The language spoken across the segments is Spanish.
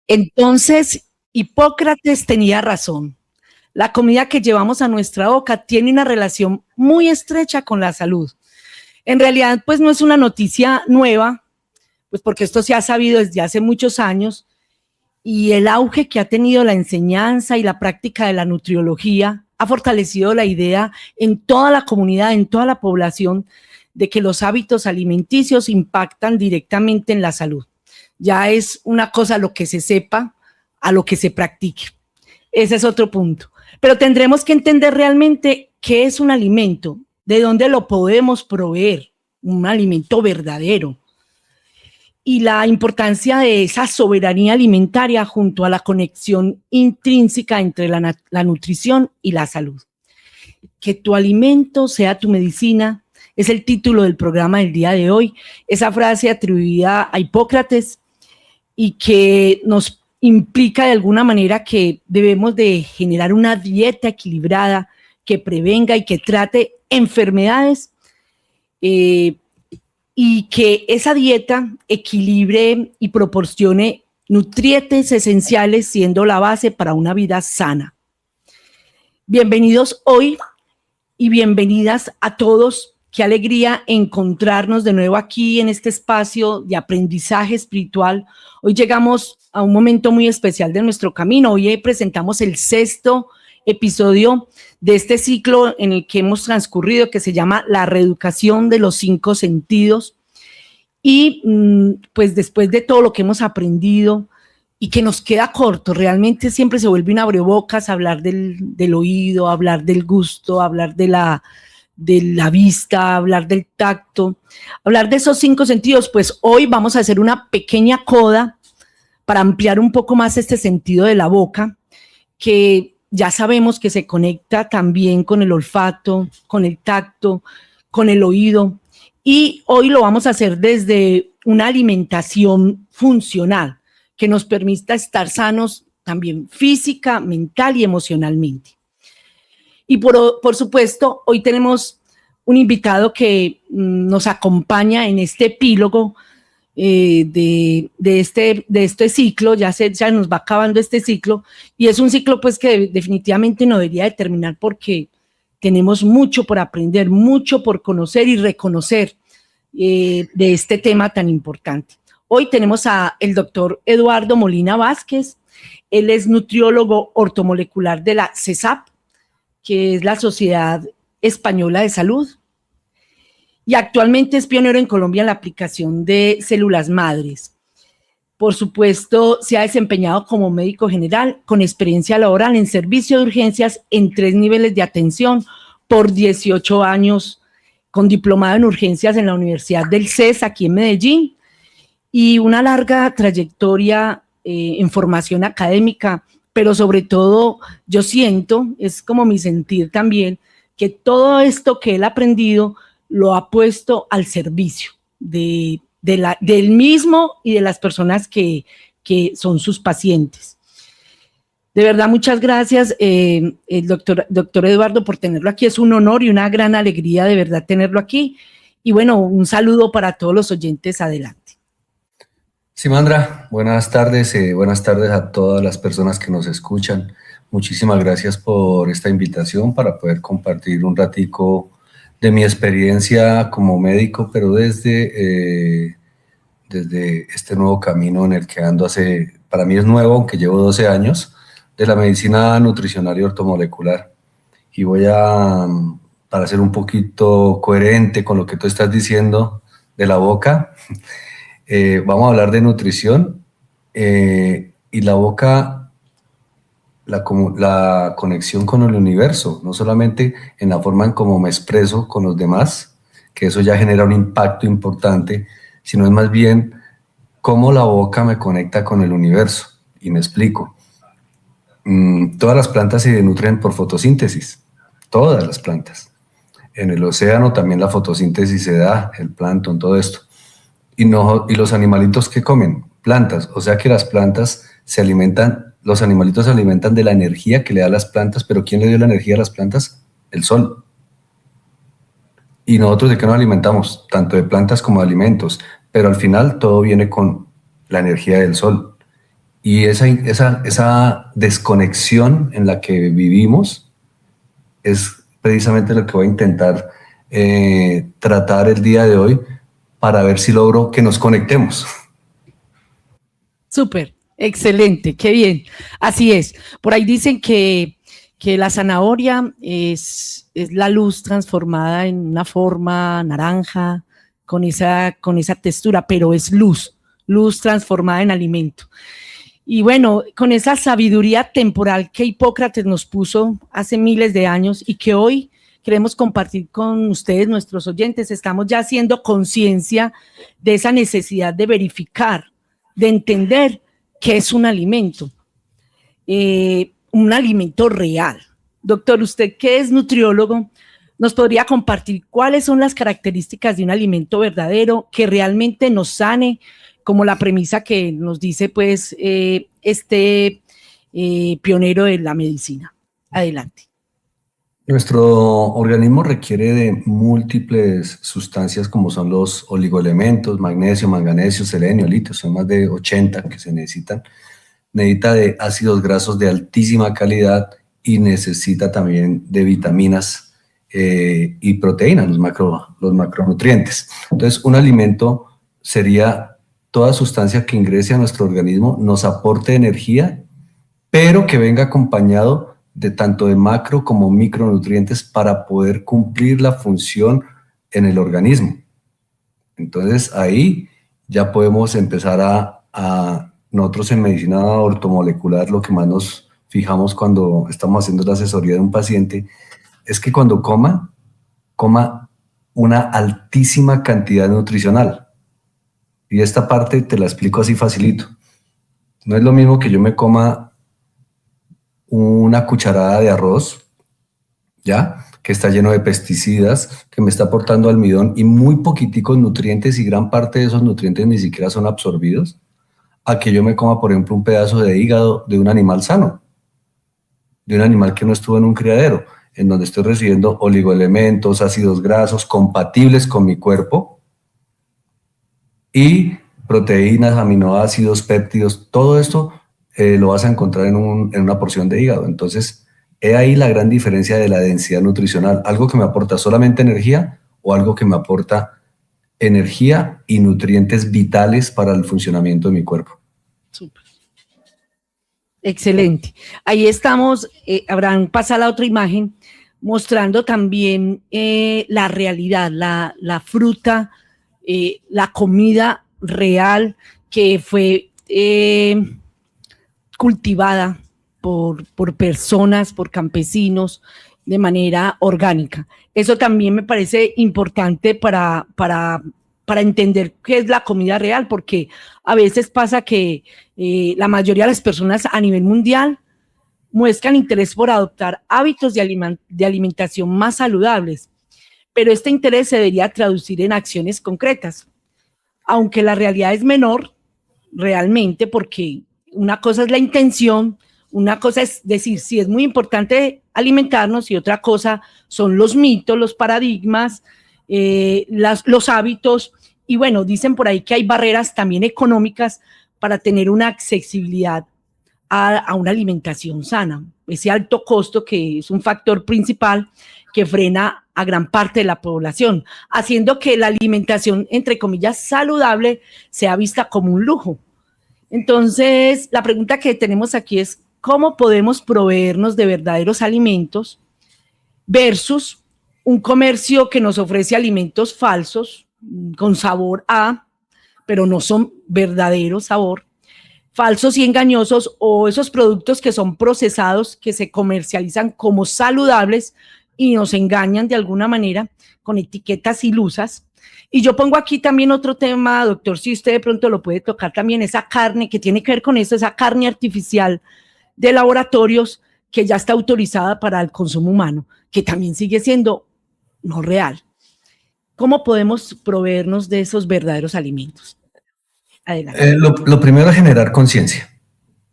Entonces, Hipócrates tenía razón. La comida que llevamos a nuestra boca tiene una relación muy estrecha con la salud. En realidad, pues no es una noticia nueva, pues porque esto se ha sabido desde hace muchos años, y el auge que ha tenido la enseñanza y la práctica de la nutriología ha fortalecido la idea en toda la comunidad, en toda la población, de que los hábitos alimenticios impactan directamente en la salud. Ya es una cosa lo que se sepa a lo que se practique. Ese es otro punto. Pero tendremos que entender realmente qué es un alimento, de dónde lo podemos proveer, un alimento verdadero, y la importancia de esa soberanía alimentaria junto a la conexión intrínseca entre la nutrición y la salud. Que tu alimento sea tu medicina es el título del programa del día de hoy, esa frase atribuida a Hipócrates y que nos implica de alguna manera que debemos de generar una dieta equilibrada que prevenga y que trate enfermedades, y que esa dieta equilibre y proporcione nutrientes esenciales, siendo la base para una vida sana. Bienvenidos hoy y bienvenidas a todos. Qué alegría encontrarnos de nuevo aquí en este espacio de aprendizaje espiritual. Hoy llegamos a un momento muy especial de nuestro camino. Hoy presentamos el 6º episodio de este ciclo en el que hemos transcurrido, que se llama La reeducación de los 5 sentidos. Y pues después de todo lo que hemos aprendido y que nos queda corto, realmente siempre se vuelve un abrebocas hablar del oído, hablar del gusto, hablar de la vista, hablar del tacto, hablar de esos 5 sentidos. Pues hoy vamos a hacer una pequeña coda para ampliar un poco más este sentido de la boca, que ya sabemos que se conecta también con el olfato, con el tacto, con el oído, y hoy lo vamos a hacer desde una alimentación funcional que nos permita estar sanos también física, mental y emocionalmente. Y por supuesto, hoy tenemos un invitado que nos acompaña en este epílogo de este ciclo. Ya nos va acabando este ciclo, y es un ciclo pues que definitivamente no debería de terminar, porque tenemos mucho por aprender, mucho por conocer y reconocer de este tema tan importante. Hoy tenemos a el doctor Eduardo Molina Vázquez. Él es nutriólogo ortomolecular de la CESAP, que es la Sociedad Española de Salud, y actualmente es pionero en Colombia en la aplicación de células madres. Por supuesto, se ha desempeñado como médico general con experiencia laboral en servicio de urgencias en 3 niveles de atención por 18 años, con diplomado en urgencias en la Universidad del CES aquí en Medellín, y una larga trayectoria en formación académica. Pero sobre todo yo siento, es como mi sentir también, que todo esto que él ha aprendido lo ha puesto al servicio del mismo y de las personas que son sus pacientes. De verdad, muchas gracias, el doctor Eduardo, por tenerlo aquí. Es un honor y una gran alegría de verdad tenerlo aquí. Y bueno, un saludo para todos los oyentes. Adelante. Simandra, buenas tardes a todas las personas que nos escuchan. Muchísimas gracias por esta invitación para poder compartir un ratico de mi experiencia como médico, pero desde este nuevo camino en el que ando para mí es nuevo, aunque llevo 12 años, de la medicina nutricional y ortomolecular. Y para ser un poquito coherente con lo que tú estás diciendo de la boca, vamos a hablar de nutrición, y la boca, la conexión con el universo, no solamente en la forma en cómo me expreso con los demás, que eso ya genera un impacto importante, sino es más bien cómo la boca me conecta con el universo. Y me explico. Todas las plantas se nutren por fotosíntesis, todas las plantas. En el océano también la fotosíntesis se da, el plancton, todo esto. Y los animalitos que comen plantas, o sea que las plantas los animalitos se alimentan de la energía que le da a las plantas. Pero ¿quién le dio la energía a las plantas? El sol. ¿Y nosotros de qué nos alimentamos? Tanto de plantas como de alimentos, pero al final todo viene con la energía del sol. Y esa desconexión en la que vivimos es precisamente lo que voy a intentar tratar el día de hoy para ver si logro que nos conectemos. Súper, excelente, qué bien. Así es. Por ahí dicen que la zanahoria es la luz transformada en una forma naranja, con esa textura, pero es luz transformada en alimento. Y bueno, con esa sabiduría temporal que Hipócrates nos puso hace miles de años y que hoy queremos compartir con ustedes, nuestros oyentes, estamos ya haciendo conciencia de esa necesidad de verificar, de entender qué es un alimento real. Doctor, usted que es nutriólogo, ¿nos podría compartir cuáles son las características de un alimento verdadero que realmente nos sane, como la premisa que nos dice pues pionero de la medicina? Adelante. Nuestro organismo requiere de múltiples sustancias como son los oligoelementos, magnesio, manganesio, selenio, litio, son más de 80 que se necesitan. Necesita de ácidos grasos de altísima calidad y necesita también de vitaminas y proteínas, los macronutrientes. Entonces, un alimento sería toda sustancia que ingrese a nuestro organismo, nos aporte energía, pero que venga acompañado de tanto de macro como micronutrientes para poder cumplir la función en el organismo. Entonces, ahí ya podemos empezar a nosotros en medicina ortomolecular, lo que más nos fijamos cuando estamos haciendo la asesoría de un paciente es que cuando coma una altísima cantidad nutricional. Y esta parte te la explico así facilito. No es lo mismo que yo me coma una cucharada de arroz, ¿ya? Que está lleno de pesticidas, que me está aportando almidón y muy poquiticos nutrientes y gran parte de esos nutrientes ni siquiera son absorbidos, a que yo me coma, por ejemplo, un pedazo de hígado de un animal sano, de un animal que no estuvo en un criadero, en donde estoy recibiendo oligoelementos, ácidos grasos compatibles con mi cuerpo y proteínas, aminoácidos, péptidos, todo esto lo vas a encontrar en una porción de hígado. Entonces, he ahí la gran diferencia de la densidad nutricional, algo que me aporta solamente energía o algo que me aporta energía y nutrientes vitales para el funcionamiento de mi cuerpo. Súper. Excelente. Ahí estamos, Abraham, pasa la otra imagen, mostrando también la realidad, la fruta, la comida real que fue cultivada por personas, por campesinos, de manera orgánica. Eso también me parece importante para entender qué es la comida real, porque a veces pasa que la mayoría de las personas a nivel mundial muestran interés por adoptar hábitos de alimentación más saludables, pero este interés se debería traducir en acciones concretas, aunque la realidad es menor realmente, porque una cosa es la intención, una cosa es decir, sí es muy importante alimentarnos y otra cosa son los mitos, los paradigmas, los hábitos. Y bueno, dicen por ahí que hay barreras también económicas para tener una accesibilidad a una alimentación sana. Ese alto costo que es un factor principal que frena a gran parte de la población, haciendo que la alimentación, entre comillas, saludable sea vista como un lujo. Entonces, la pregunta que tenemos aquí es, ¿cómo podemos proveernos de verdaderos alimentos versus un comercio que nos ofrece alimentos falsos, con sabor a, pero no son verdadero sabor, falsos y engañosos, o esos productos que son procesados, que se comercializan como saludables y nos engañan de alguna manera con etiquetas ilusas? Y yo pongo aquí también otro tema, doctor, si usted de pronto lo puede tocar también, esa carne que tiene que ver con eso, esa carne artificial de laboratorios que ya está autorizada para el consumo humano, que también sigue siendo no real. ¿Cómo podemos proveernos de esos verdaderos alimentos? Adelante. Lo primero es generar conciencia.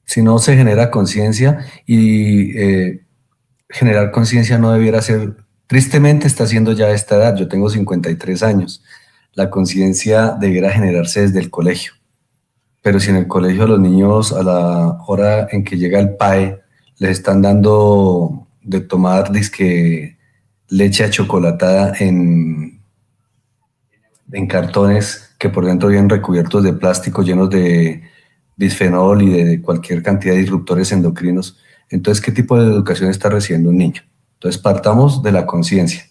Si no se genera conciencia y generar conciencia no debiera ser, tristemente está haciendo ya esta edad, yo tengo 53 años, la conciencia debiera generarse desde el colegio. pero si en el colegio a los niños a la hora en que llega el PAE les están dando de tomar dizque leche achocolatada en cartones que por dentro vienen recubiertos de plástico llenos de bisfenol y de cualquier cantidad de disruptores endocrinos. Entonces, ¿qué tipo de educación está recibiendo un niño? Entonces, partamos de la conciencia.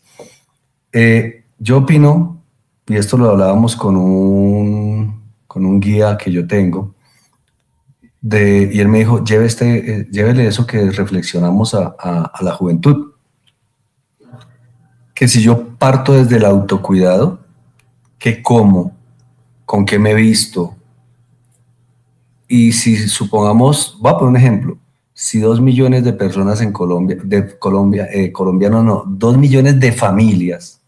Yo opino, y esto lo hablábamos con un guía que yo tengo, y él me dijo, llévele eso que reflexionamos a la juventud, que si yo parto desde el autocuidado, ¿qué como? ¿Con qué me visto? Y si supongamos, voy a poner un ejemplo, si 2 millones de personas en Colombia, colombianos no, 2 millones de familias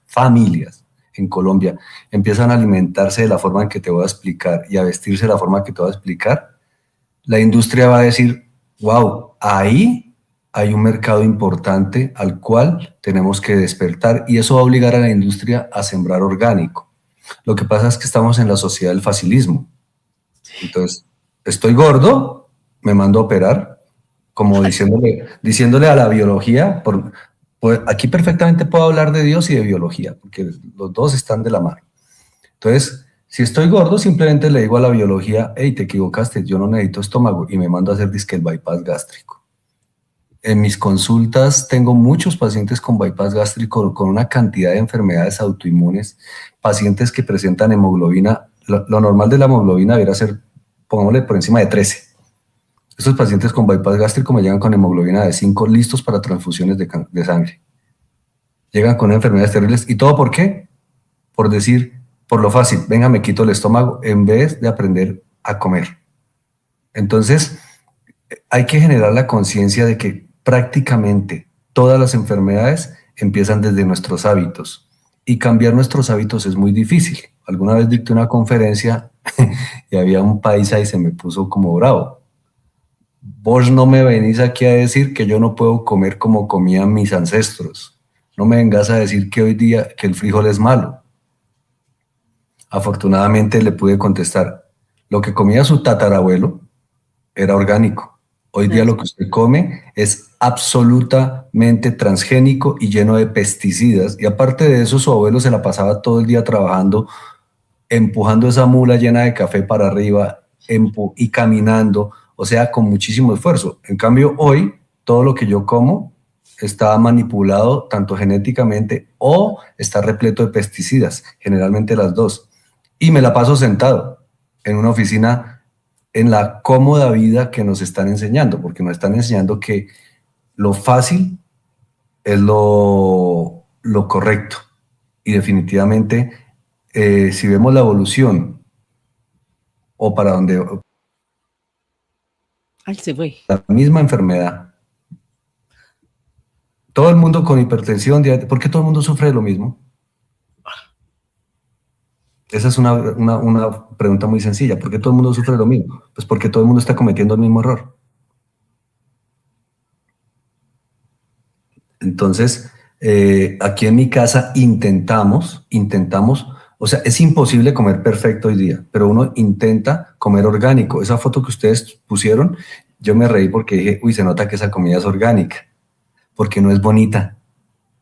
en Colombia empiezan a alimentarse de la forma en que te voy a explicar y a vestirse de la forma que te voy a explicar, la industria va a decir, wow, ahí hay un mercado importante al cual tenemos que despertar y eso va a obligar a la industria a sembrar orgánico. Lo que pasa es que estamos en la sociedad del facilismo. Entonces, estoy gordo, me mando a operar, como diciéndole a la biología, pues aquí perfectamente puedo hablar de Dios y de biología, porque los dos están de la mano. Entonces, si estoy gordo, simplemente le digo a la biología, hey, te equivocaste, yo no necesito estómago, y me mando a hacer disque el bypass gástrico. En mis consultas tengo muchos pacientes con bypass gástrico, con una cantidad de enfermedades autoinmunes, pacientes que presentan hemoglobina, lo normal de la hemoglobina debería ser, pongámosle, por encima de 13. Estos pacientes con bypass gástrico me llegan con hemoglobina de 5 listos para transfusiones de sangre. Llegan con enfermedades terribles. ¿Y todo por qué? Por decir, por lo fácil, venga, me quito el estómago, en vez de aprender a comer. Entonces, hay que generar la conciencia de que prácticamente todas las enfermedades empiezan desde nuestros hábitos. Y cambiar nuestros hábitos es muy difícil. Alguna vez dicté una conferencia y había un paisa y se me puso como bravo. Vos no me venís aquí a decir que yo no puedo comer como comían mis ancestros. No me vengas a decir que hoy día que el frijol es malo. Afortunadamente le pude contestar, lo que comía su tatarabuelo era orgánico. Hoy día lo que usted come es absolutamente transgénico y lleno de pesticidas. Y aparte de eso, su abuelo se la pasaba todo el día trabajando, empujando esa mula llena de café para arriba y caminando, o sea, con muchísimo esfuerzo. En cambio, hoy, todo lo que yo como está manipulado tanto genéticamente o está repleto de pesticidas, generalmente las dos. Y me la paso sentado en una oficina en la cómoda vida que nos están enseñando, porque nos están enseñando que lo fácil es lo correcto. Y definitivamente, si vemos la evolución o para donde Ay, se fue. la misma enfermedad, todo el mundo con hipertensión, diabetes, ¿por qué todo el mundo sufre de lo mismo? Esa es una pregunta muy sencilla. ¿Por qué todo el mundo sufre de lo mismo? Pues porque todo el mundo está cometiendo el mismo error. Entonces, aquí en mi casa intentamos, o sea, es imposible comer perfecto hoy día, pero uno intenta comer orgánico. Esa foto que ustedes pusieron, yo me reí porque dije, uy, se nota que esa comida es orgánica, porque no es bonita.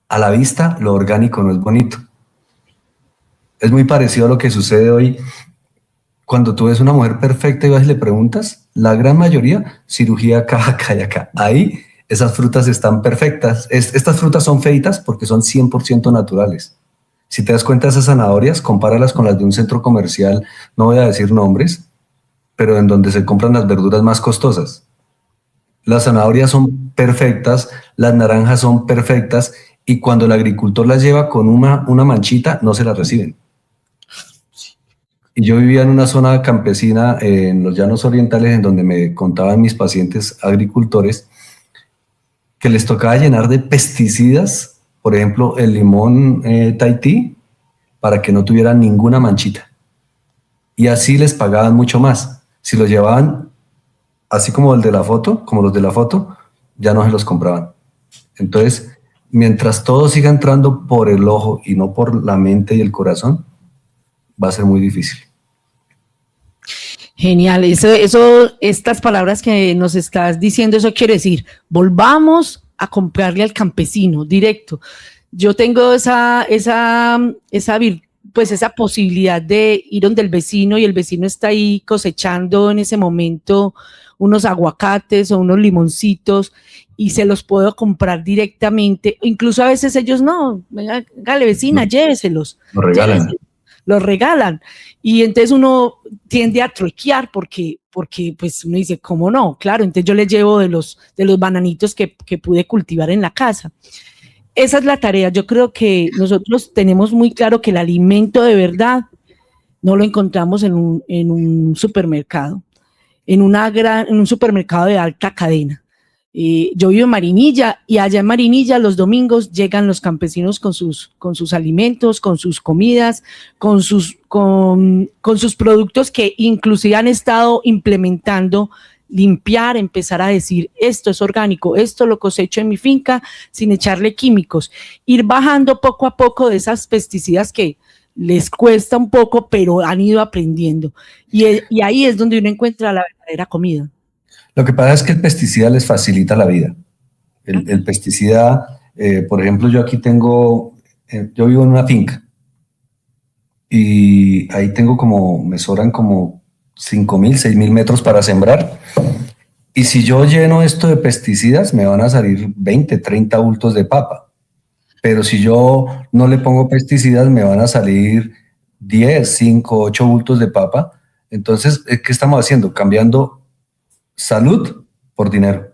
A la vista, lo orgánico no es bonito. Es muy parecido a lo que sucede hoy cuando tú ves una mujer perfecta y vas y le preguntas, la gran mayoría, cirugía acá, acá y acá. Ahí esas frutas están perfectas. Estas frutas son feitas porque son 100% naturales. Si te das cuenta, esas zanahorias, compáralas con las de un centro comercial, no voy a decir nombres, pero en donde se compran las verduras más costosas. Las zanahorias son perfectas, las naranjas son perfectas, y cuando el agricultor las lleva con una manchita, no se las reciben. Y yo vivía en una zona campesina en los llanos orientales en donde me contaban mis pacientes agricultores que les tocaba llenar de pesticidas, por ejemplo, el limón Tahití, para que no tuvieran ninguna manchita. Y así les pagaban mucho más. Si los llevaban así como el de la foto, como los de la foto, ya no se los compraban. Entonces, mientras todo siga entrando por el ojo y no por la mente y el corazón, va a ser muy difícil. Genial, estas palabras que nos estás diciendo, eso quiere decir, volvamos a comprarle al campesino directo. Yo tengo pues esa posibilidad de ir donde el vecino y el vecino está ahí cosechando en ese momento unos aguacates o unos limoncitos y se los puedo comprar directamente. Incluso a veces ellos no, venga, dale vecina, lléveselos. Lo regalan. Los regalan. Y entonces uno tiende a truequear porque pues uno dice, ¿cómo no? Claro, entonces yo les llevo de los bananitos que pude cultivar en la casa. Esa es la tarea. Yo creo que nosotros tenemos muy claro que el alimento de verdad no lo encontramos en un supermercado, en un supermercado de alta cadena. Yo vivo en Marinilla y allá en Marinilla los domingos llegan los campesinos con sus alimentos, con sus comidas, con sus productos que inclusive han estado implementando, limpiar, empezar a decir esto es orgánico, esto lo cosecho en mi finca sin echarle químicos, ir bajando poco a poco de esas pesticidas que les cuesta un poco, pero han ido aprendiendo. Y ahí es donde uno encuentra la verdadera comida. Lo que pasa es que el pesticida les facilita la vida. El pesticida, por ejemplo, yo aquí tengo, yo vivo en una finca y ahí tengo me sobran como 5.000, 6.000 metros para sembrar. Y si yo lleno esto de pesticidas, me van a salir 20, 30 bultos de papa. Pero si yo no le pongo pesticidas, me van a salir 10, 5, 8 bultos de papa. Entonces, ¿qué estamos haciendo? Cambiando salud por dinero.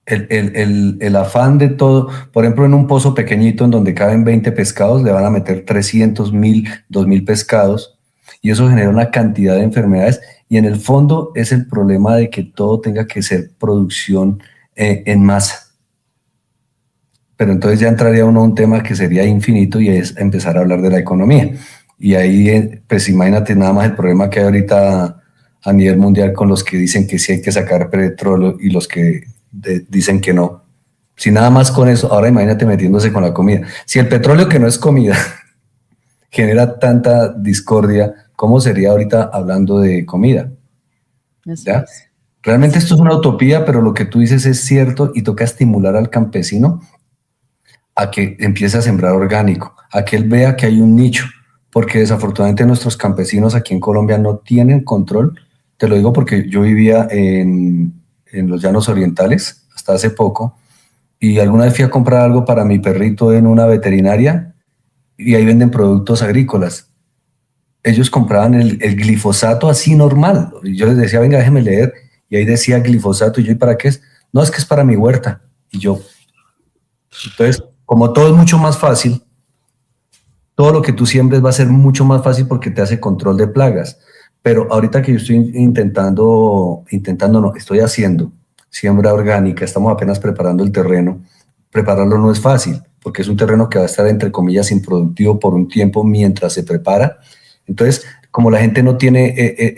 El afán de todo, por ejemplo, en un pozo pequeñito en donde caben 20 pescados, le van a meter 300.000, 2.000 pescados y eso genera una cantidad de enfermedades y en el fondo es el problema de que todo tenga que ser producción en masa. Pero entonces ya entraría uno a un tema que sería infinito y es empezar a hablar de la economía. Y ahí, pues imagínate nada más el problema que hay ahorita a nivel mundial con los que dicen que sí hay que sacar petróleo y los que dicen que no. Si nada más con eso, ahora imagínate metiéndose con la comida. Si el petróleo que no es comida genera tanta discordia, ¿cómo sería ahorita hablando de comida? ¿Ya? Realmente esto es una utopía, pero lo que tú dices es cierto y toca estimular al campesino a que empiece a sembrar orgánico, a que él vea que hay un nicho, porque desafortunadamente nuestros campesinos aquí en Colombia no tienen control. Te lo digo porque yo vivía en los Llanos Orientales hasta hace poco y alguna vez fui a comprar algo para mi perrito en una veterinaria y ahí venden productos agrícolas. Ellos compraban el glifosato así normal. Y yo les decía, venga, déjeme leer. Y ahí decía glifosato. Y yo, ¿y para qué es? No, es que es para mi huerta. Y yo, entonces, como todo es mucho más fácil, todo lo que tú siembres va a ser mucho más fácil porque te hace control de plagas. Pero ahorita que yo estoy estoy haciendo siembra orgánica, estamos apenas preparando el terreno. Prepararlo no es fácil, porque es un terreno que va a estar, entre comillas, improductivo por un tiempo mientras se prepara. Entonces, como la gente no tiene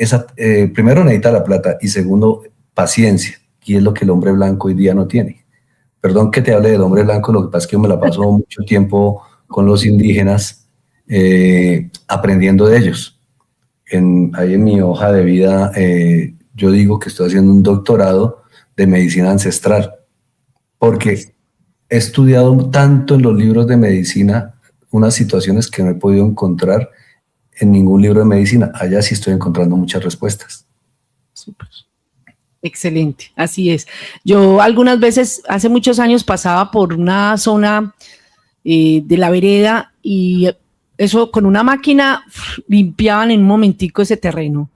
primero necesita la plata y segundo, paciencia, y es lo que el hombre blanco hoy día no tiene. Perdón que te hable del hombre blanco, lo que pasa es que yo me la paso mucho tiempo con los indígenas aprendiendo de ellos. Ahí en mi hoja de vida yo digo que estoy haciendo un doctorado de medicina ancestral, porque he estudiado tanto en los libros de medicina unas situaciones que no he podido encontrar en ningún libro de medicina. Allá sí estoy encontrando muchas respuestas. Súper. Excelente, así es. Yo algunas veces, hace muchos años, pasaba por una zona de la vereda y eso con una máquina limpiaban en un momentico ese terreno.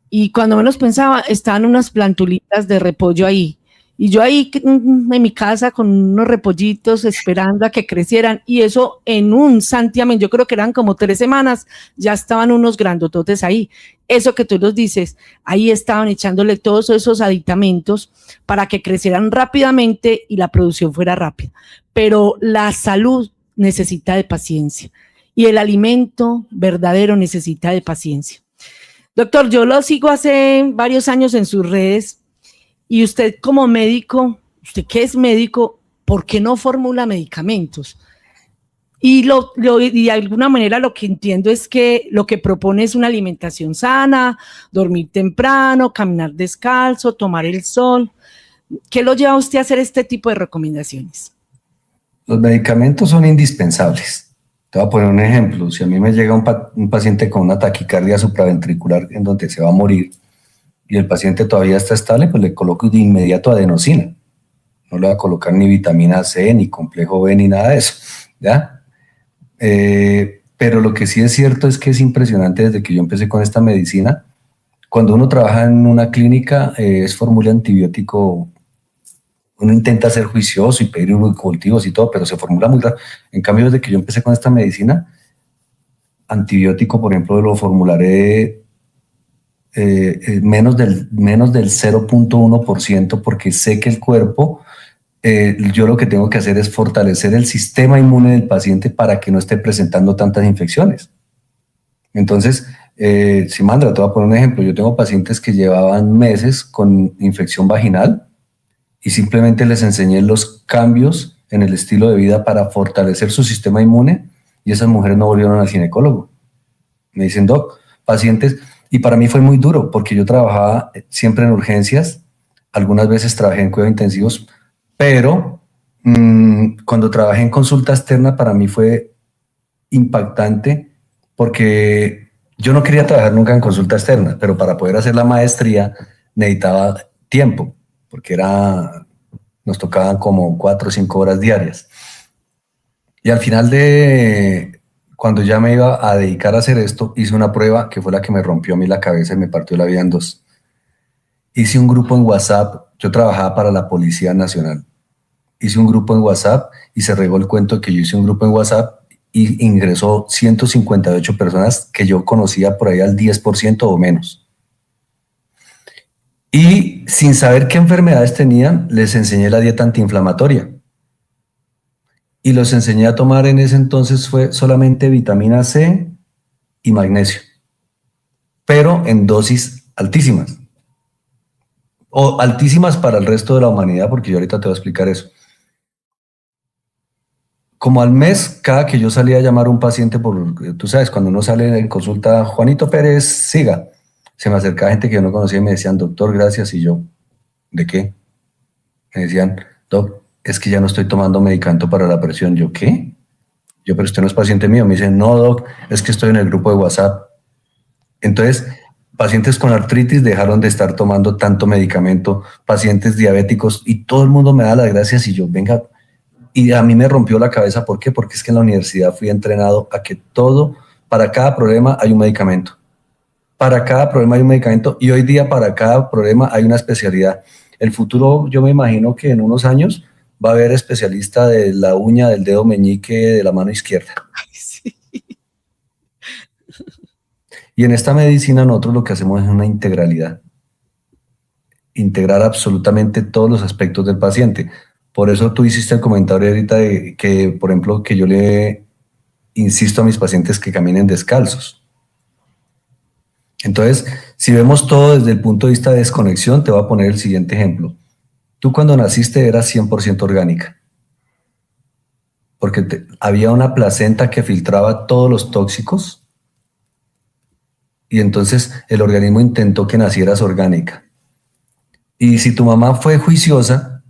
Y cuando menos pensaba, estaban unas plantulitas de repollo ahí. Y yo ahí en mi casa con unos repollitos esperando a que crecieran y eso en un santiamén, yo creo que eran como 3 semanas, ya estaban unos grandototes ahí. Eso que tú nos dices, ahí estaban echándole todos esos aditamentos para que crecieran rápidamente y la producción fuera rápida. Pero la salud necesita de paciencia y el alimento verdadero necesita de paciencia. Doctor, yo lo sigo hace varios años en sus redes. Y usted como médico, usted que es médico, ¿por qué no formula medicamentos? Y de alguna manera lo que entiendo es que lo que propone es una alimentación sana, dormir temprano, caminar descalzo, tomar el sol. ¿Qué lo lleva a usted a hacer este tipo de recomendaciones? Los medicamentos son indispensables. Te voy a poner un ejemplo. Si a mí me llega un paciente con una taquicardia supraventricular en donde se va a morir y el paciente todavía está estable, pues le coloco de inmediato adenosina. No le voy a colocar ni vitamina C, ni complejo B, ni nada de eso, ¿ya? Pero lo que sí es cierto es que es impresionante desde que yo empecé con esta medicina. Cuando uno trabaja en una clínica, es fórmula antibiótico. Uno intenta ser juicioso y pedir cultivos y todo, pero se formula muy raro. En cambio, desde que yo empecé con esta medicina, antibiótico, por ejemplo, lo formularé menos del 0,1% porque sé que el cuerpo, yo lo que tengo que hacer es fortalecer el sistema inmune del paciente para que no esté presentando tantas infecciones. Entonces, Simandra, te voy a poner un ejemplo. Yo tengo pacientes que llevaban meses con infección vaginal y simplemente les enseñé los cambios en el estilo de vida para fortalecer su sistema inmune y esas mujeres no volvieron al ginecólogo. Me dicen, doc, pacientes, y para mí fue muy duro porque yo trabajaba siempre en urgencias, algunas veces trabajé en cuidados intensivos, pero cuando trabajé en consulta externa para mí fue impactante porque yo no quería trabajar nunca en consulta externa, pero para poder hacer la maestría necesitaba tiempo, porque nos tocaban como 4 o 5 horas diarias. Y al final cuando ya me iba a dedicar a hacer esto, hice una prueba que fue la que me rompió a mí la cabeza y me partió la vida en dos. Hice un grupo en WhatsApp, yo trabajaba para la Policía Nacional. Hice un grupo en WhatsApp y se regó el cuento que yo hice un grupo en WhatsApp y ingresó 158 personas que yo conocía por ahí al 10% o menos. Y sin saber qué enfermedades tenían, les enseñé la dieta antiinflamatoria. Y los enseñé a tomar en ese entonces fue solamente vitamina C y magnesio, pero en dosis altísimas. O altísimas para el resto de la humanidad, porque yo ahorita te voy a explicar eso. Como al mes, cada que yo salía a llamar a un paciente, tú sabes, cuando uno sale en consulta, Juanito Pérez, siga, se me acercaba gente que yo no conocía y me decían, doctor, gracias, y yo, ¿de qué? Me decían, doc, es que ya no estoy tomando medicamento para la presión. Yo, ¿qué? Yo, pero usted no es paciente mío. Me dicen, no, doc, es que estoy en el grupo de WhatsApp. Entonces, pacientes con artritis dejaron de estar tomando tanto medicamento, pacientes diabéticos, y todo el mundo me da las gracias y yo, venga, y a mí me rompió la cabeza. ¿Por qué? Porque es que en la universidad fui entrenado a que para cada problema hay un medicamento. Para cada problema hay un medicamento y hoy día para cada problema hay una especialidad. El futuro, yo me imagino que en unos años va a haber especialista de la uña, del dedo meñique, de la mano izquierda. Ay, sí. Y en esta medicina nosotros lo que hacemos es una integralidad. Integrar absolutamente todos los aspectos del paciente. Por eso tú hiciste el comentario ahorita de que, por ejemplo, que yo le insisto a mis pacientes que caminen descalzos. Entonces, si vemos todo desde el punto de vista de desconexión, te voy a poner el siguiente ejemplo. Tú cuando naciste eras 100% orgánica, porque había una placenta que filtraba todos los tóxicos y entonces el organismo intentó que nacieras orgánica. Y si tu mamá fue juiciosa,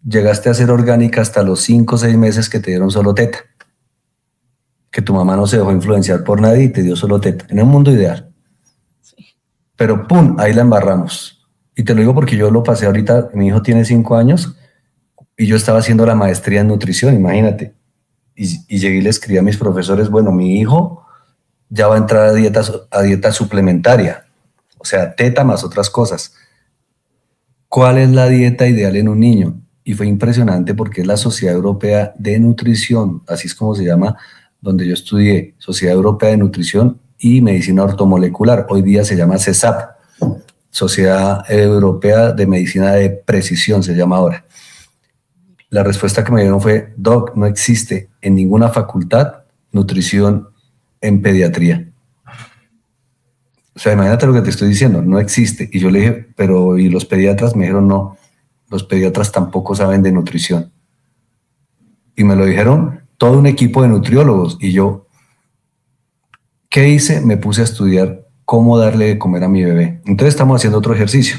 llegaste a ser orgánica hasta los 5 o 6 meses que te dieron solo teta. Que tu mamá no se dejó influenciar por nadie y te dio solo teta. En un mundo ideal. Pero ¡pum! Ahí la embarramos. Y te lo digo porque yo lo pasé ahorita, mi hijo tiene 5 años y yo estaba haciendo la maestría en nutrición, imagínate. Y llegué y le escribí a mis profesores, bueno, mi hijo ya va a entrar a dieta suplementaria, o sea, teta más otras cosas. ¿Cuál es la dieta ideal en un niño? Y fue impresionante porque es la Sociedad Europea de Nutrición, así es como se llama, donde yo estudié, Sociedad Europea de Nutrición y Medicina Ortomolecular. Hoy día se llama CESAP, Sociedad Europea de Medicina de Precisión se llama ahora. La respuesta que me dieron fue, doc, no existe en ninguna facultad nutrición en pediatría. O sea, imagínate lo que te estoy diciendo, no existe. Y yo le dije, pero ¿y los pediatras? Me dijeron, no, los pediatras tampoco saben de nutrición. Y me lo dijeron todo un equipo de nutriólogos. Y yo, ¿qué hice? Me puse a estudiar cómo darle de comer a mi bebé. Entonces estamos haciendo otro ejercicio.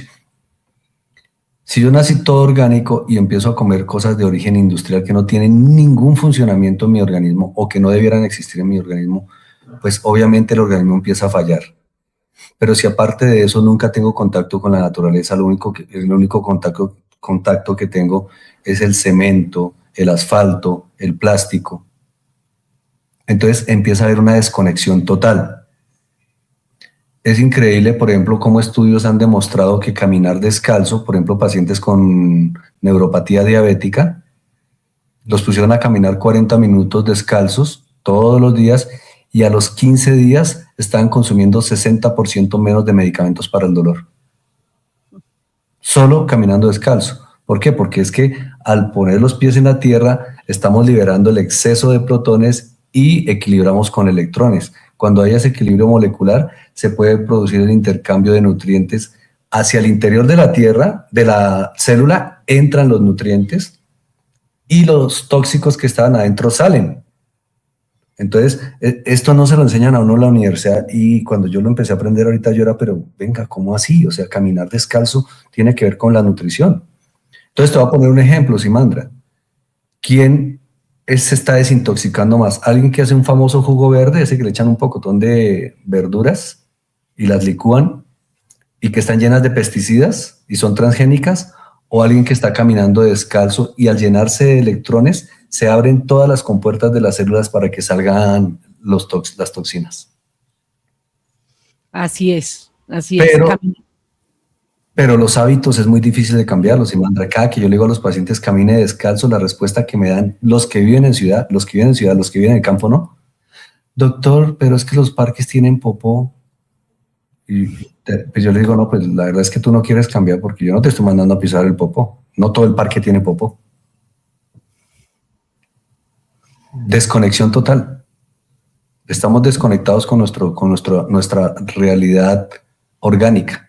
Si yo nací todo orgánico y empiezo a comer cosas de origen industrial que no tienen ningún funcionamiento en mi organismo o que no debieran existir en mi organismo, pues obviamente el organismo empieza a fallar. Pero si aparte de eso nunca tengo contacto con la naturaleza, el único contacto que tengo es el cemento, el asfalto, el plástico. Entonces empieza a haber una desconexión total. Es increíble, por ejemplo, cómo estudios han demostrado que caminar descalzo, por ejemplo, pacientes con neuropatía diabética, los pusieron a caminar 40 minutos descalzos todos los días y a los 15 días estaban consumiendo 60% menos de medicamentos para el dolor. Solo caminando descalzo. ¿Por qué? Porque es que al poner los pies en la tierra estamos liberando el exceso de protones y equilibramos con electrones. Cuando hay ese equilibrio molecular, se puede producir el intercambio de nutrientes hacia el interior de la tierra, de la célula, entran los nutrientes y los tóxicos que estaban adentro salen. Entonces, esto no se lo enseñan a uno en la universidad y cuando yo lo empecé a aprender ahorita yo era, pero venga, ¿cómo así? O sea, caminar descalzo tiene que ver con la nutrición. Entonces te voy a poner un ejemplo, Simandra. ¿Quién se está desintoxicando más? ¿Alguien que hace un famoso jugo verde, ese que le echan un pocotón de verduras y las licúan y que están llenas de pesticidas y son transgénicas? ¿O alguien que está caminando descalzo y al llenarse de electrones se abren todas las compuertas de las células para que salgan las toxinas? Así es, así es. Pero los hábitos es muy difícil de cambiarlos. Y Mandra, cada que yo le digo a los pacientes camine descalzo, la respuesta que me dan los que viven en ciudad, los que viven en el campo, no. Doctor, pero es que los parques tienen popó. Y pues yo le digo, no, pues la verdad es que tú no quieres cambiar porque yo no te estoy mandando a pisar el popó. No todo el parque tiene popó. Desconexión total. Estamos desconectados con nuestra realidad orgánica.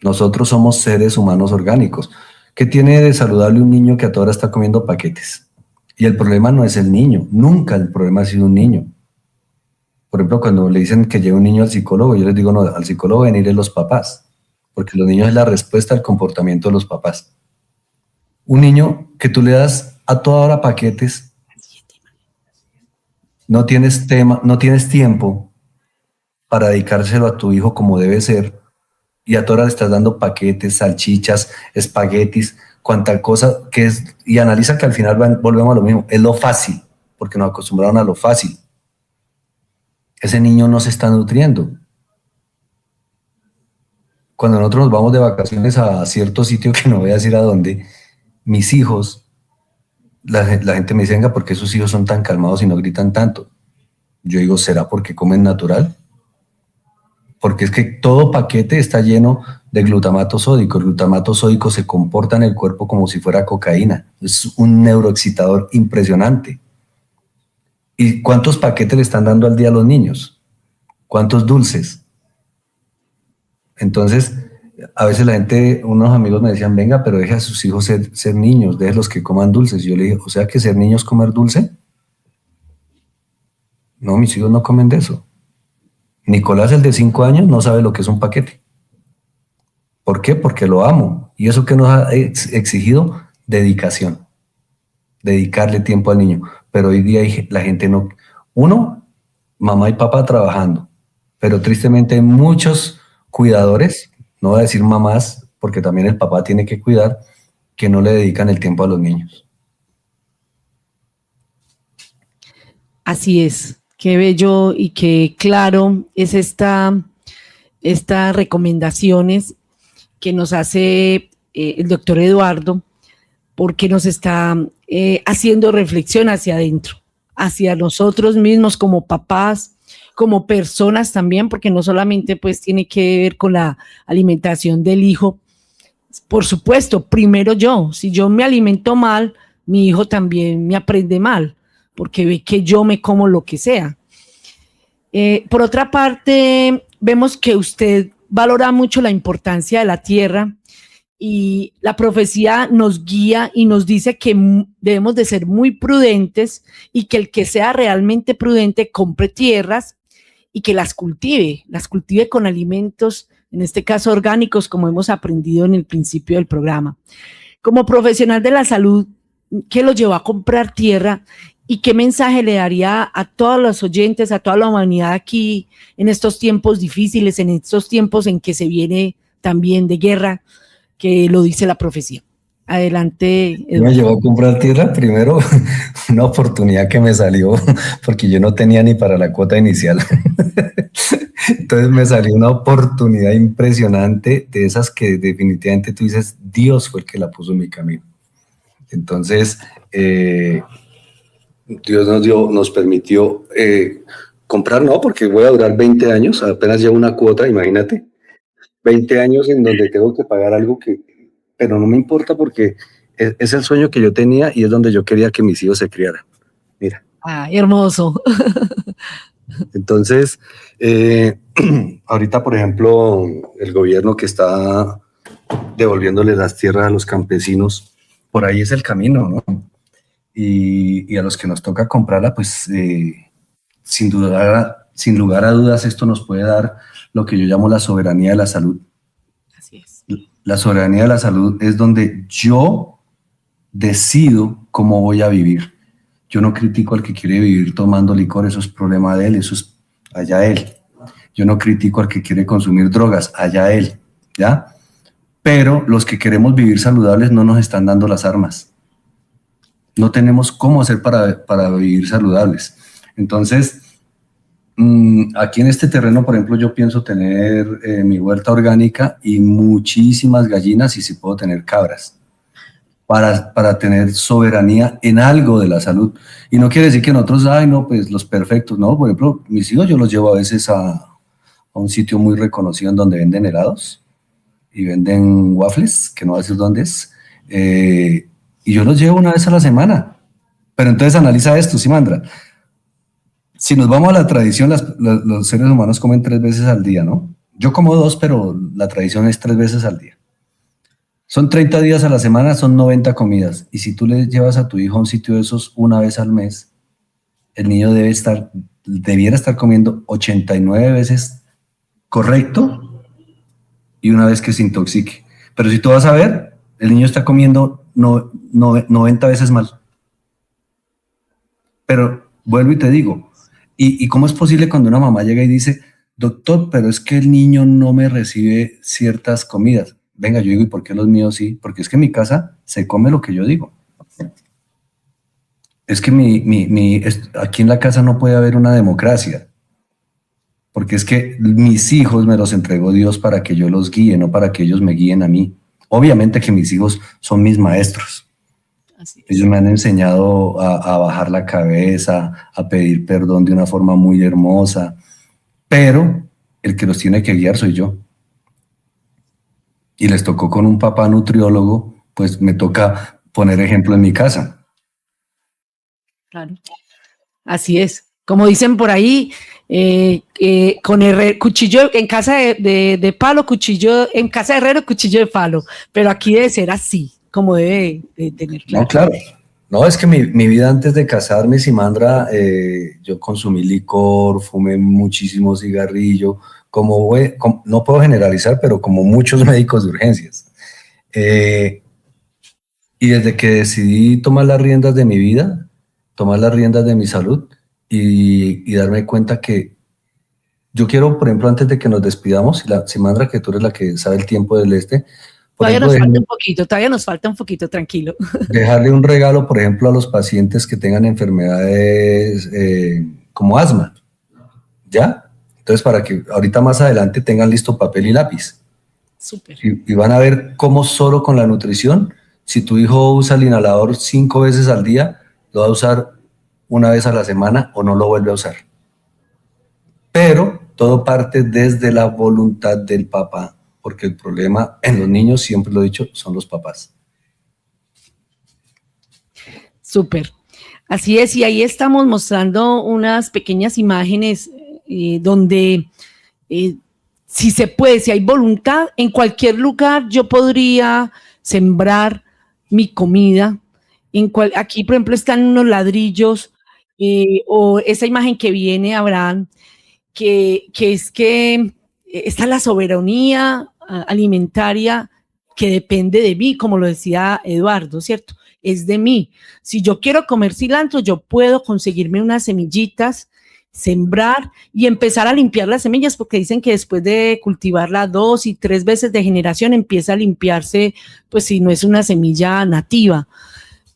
Nosotros somos seres humanos orgánicos. ¿Qué tiene de saludable un niño que a toda hora está comiendo paquetes? Y el problema no es el niño. Nunca el problema ha sido un niño. Por ejemplo, cuando le dicen que lleve un niño al psicólogo, yo les digo, no, al psicólogo deben ir los papás, porque los niños es la respuesta al comportamiento de los papás. Un niño que tú le das a toda hora paquetes, no tienes tiempo para dedicárselo a tu hijo como debe ser, y a toda hora le estás dando paquetes, salchichas, espaguetis, cuanta cosa que es, y analiza que al final volvemos a lo mismo, es lo fácil, porque nos acostumbraron a lo fácil. Ese niño no se está nutriendo. Cuando nosotros nos vamos de vacaciones a cierto sitio que no voy a decir a dónde, mis hijos, la gente me dice, venga, ¿por qué sus hijos son tan calmados y no gritan tanto? Yo digo, ¿será porque comen natural? Porque es que todo paquete está lleno de glutamato sódico. El glutamato sódico se comporta en el cuerpo como si fuera cocaína. Es un neuroexcitador impresionante. ¿Y cuántos paquetes le están dando al día a los niños? ¿Cuántos dulces? Entonces, a veces la gente, unos amigos me decían, venga, pero deje a sus hijos ser niños, déjenlos que coman dulces. Y yo le dije, o sea que ser niños comer dulce. No, mis hijos no comen de eso. Nicolás, el de 5 años, no sabe lo que es un paquete. ¿Por qué? Porque lo amo. Y eso que nos ha exigido dedicación. Dedicarle tiempo al niño. Pero hoy día la gente no... Uno, mamá y papá trabajando. Pero tristemente hay muchos cuidadores, no voy a decir mamás, porque también el papá tiene que cuidar, que no le dedican el tiempo a los niños. Así es. Qué bello y qué claro es estas recomendaciones que nos hace el doctor Eduardo, porque nos está haciendo reflexión hacia adentro, hacia nosotros mismos como papás, como personas también, porque no solamente pues tiene que ver con la alimentación del hijo. Por supuesto, primero yo, si yo me alimento mal, mi hijo también me aprende mal, porque ve que yo me como lo que sea. Por otra parte, vemos que usted valora mucho la importancia de la tierra y la profecía nos guía y nos dice que debemos de ser muy prudentes y que el que sea realmente prudente compre tierras y que las cultive con alimentos, en este caso orgánicos, como hemos aprendido en el principio del programa. Como profesional de la salud, ¿qué los llevó a comprar tierra y qué mensaje le daría a todos los oyentes, a toda la humanidad aquí en estos tiempos difíciles, en estos tiempos en que se viene también de guerra, que lo dice la profecía? Adelante, Me Eduardo. llevó a comprar tierra primero, una oportunidad que me salió porque yo no tenía ni para la cuota inicial. Entonces me salió una oportunidad impresionante de esas que definitivamente tú dices, Dios fue el que la puso en mi camino. Entonces, Dios nos permitió comprar, no, porque voy a durar 20 años, apenas llevo una cuota, imagínate, 20 años en donde tengo que pagar algo pero no me importa porque es el sueño que yo tenía y es donde yo quería que mis hijos se criaran. Mira. Ay, hermoso. Entonces, ahorita, por ejemplo, el gobierno que está devolviéndole las tierras a los campesinos, por ahí es el camino, ¿no? Y a los que nos toca comprarla, pues sin lugar a dudas, esto nos puede dar lo que yo llamo la soberanía de la salud. Así es. La soberanía de la salud es donde yo decido cómo voy a vivir. Yo no critico al que quiere vivir tomando licor, eso es problema de él, eso es allá él. Yo no critico al que quiere consumir drogas, allá él, ¿ya? Pero los que queremos vivir saludables no nos están dando las armas. No tenemos cómo hacer para vivir saludables. Entonces, aquí en este terreno, por ejemplo, yo pienso tener mi huerta orgánica y muchísimas gallinas y si puedo tener cabras para tener soberanía en algo de la salud. Y no quiere decir que nosotros, ay, no, pues los perfectos, no. Por ejemplo, mis hijos yo los llevo a veces a un sitio muy reconocido en donde venden helados y venden waffles, que no voy a decir dónde es, y yo los llevo una vez a la semana. Pero entonces analiza esto, Simandra. Si nos vamos a la tradición, los seres humanos comen 3 veces al día, ¿no? Yo como 2, pero la tradición es 3 veces al día. Son 30 días a la semana, son 90 comidas. Y si tú le llevas a tu hijo a un sitio de esos una vez al mes, el niño debiera estar comiendo 89 veces correcto y una vez que se intoxique. Pero si tú vas a ver, el niño está comiendo 90 veces mal. Pero vuelvo y te digo, ¿y cómo es posible cuando una mamá llega y dice, doctor, pero es que el niño no me recibe ciertas comidas? Venga, yo digo, ¿y por qué los míos sí? Porque es que en mi casa se come lo que yo digo. Es que aquí en la casa no puede haber una democracia. Porque es que mis hijos me los entregó Dios para que yo los guíe, no para que ellos me guíen a mí. Obviamente que mis hijos son mis maestros. Ellos me han enseñado a bajar la cabeza, a pedir perdón de una forma muy hermosa, pero el que los tiene que guiar soy yo. Y les tocó con un papá nutriólogo, pues me toca poner ejemplo en mi casa. Claro, así es. Como dicen por ahí, con cuchillo en casa de palo, cuchillo en casa de herrero, cuchillo de palo. Pero aquí debe ser así, como debe de tener claro. No, claro. No, es que mi vida antes de casarme, Simandra, yo consumí licor, fumé muchísimo cigarrillo, no puedo generalizar, pero como muchos médicos de urgencias. Y desde que decidí tomar las riendas de mi vida, tomar las riendas de mi salud y darme cuenta que yo quiero, por ejemplo, antes de que nos despidamos, Simandra, que tú eres la que sabe el tiempo del Todavía nos falta un poquito, tranquilo. Dejarle un regalo, por ejemplo, a los pacientes que tengan enfermedades como asma, ¿ya? Entonces, para que ahorita más adelante tengan listo papel y lápiz. Súper. Y van a ver cómo solo con la nutrición, si tu hijo usa el inhalador 5 veces al día, lo va a usar una vez a la semana o no lo vuelve a usar. Pero todo parte desde la voluntad del papá, porque el problema en los niños, siempre lo he dicho, son los papás. Súper. Así es, y ahí estamos mostrando unas pequeñas imágenes donde si se puede, si hay voluntad, en cualquier lugar yo podría sembrar mi comida. Aquí, por ejemplo, están unos ladrillos o esa imagen que viene, Abraham, que es que está la soberanía alimentaria que depende de mí, como lo decía Eduardo, ¿cierto? Es de mí. Si yo quiero comer cilantro, yo puedo conseguirme unas semillitas, sembrar y empezar a limpiar las semillas, porque dicen que después de cultivarla 2 y 3 veces de generación empieza a limpiarse, pues si no es una semilla nativa.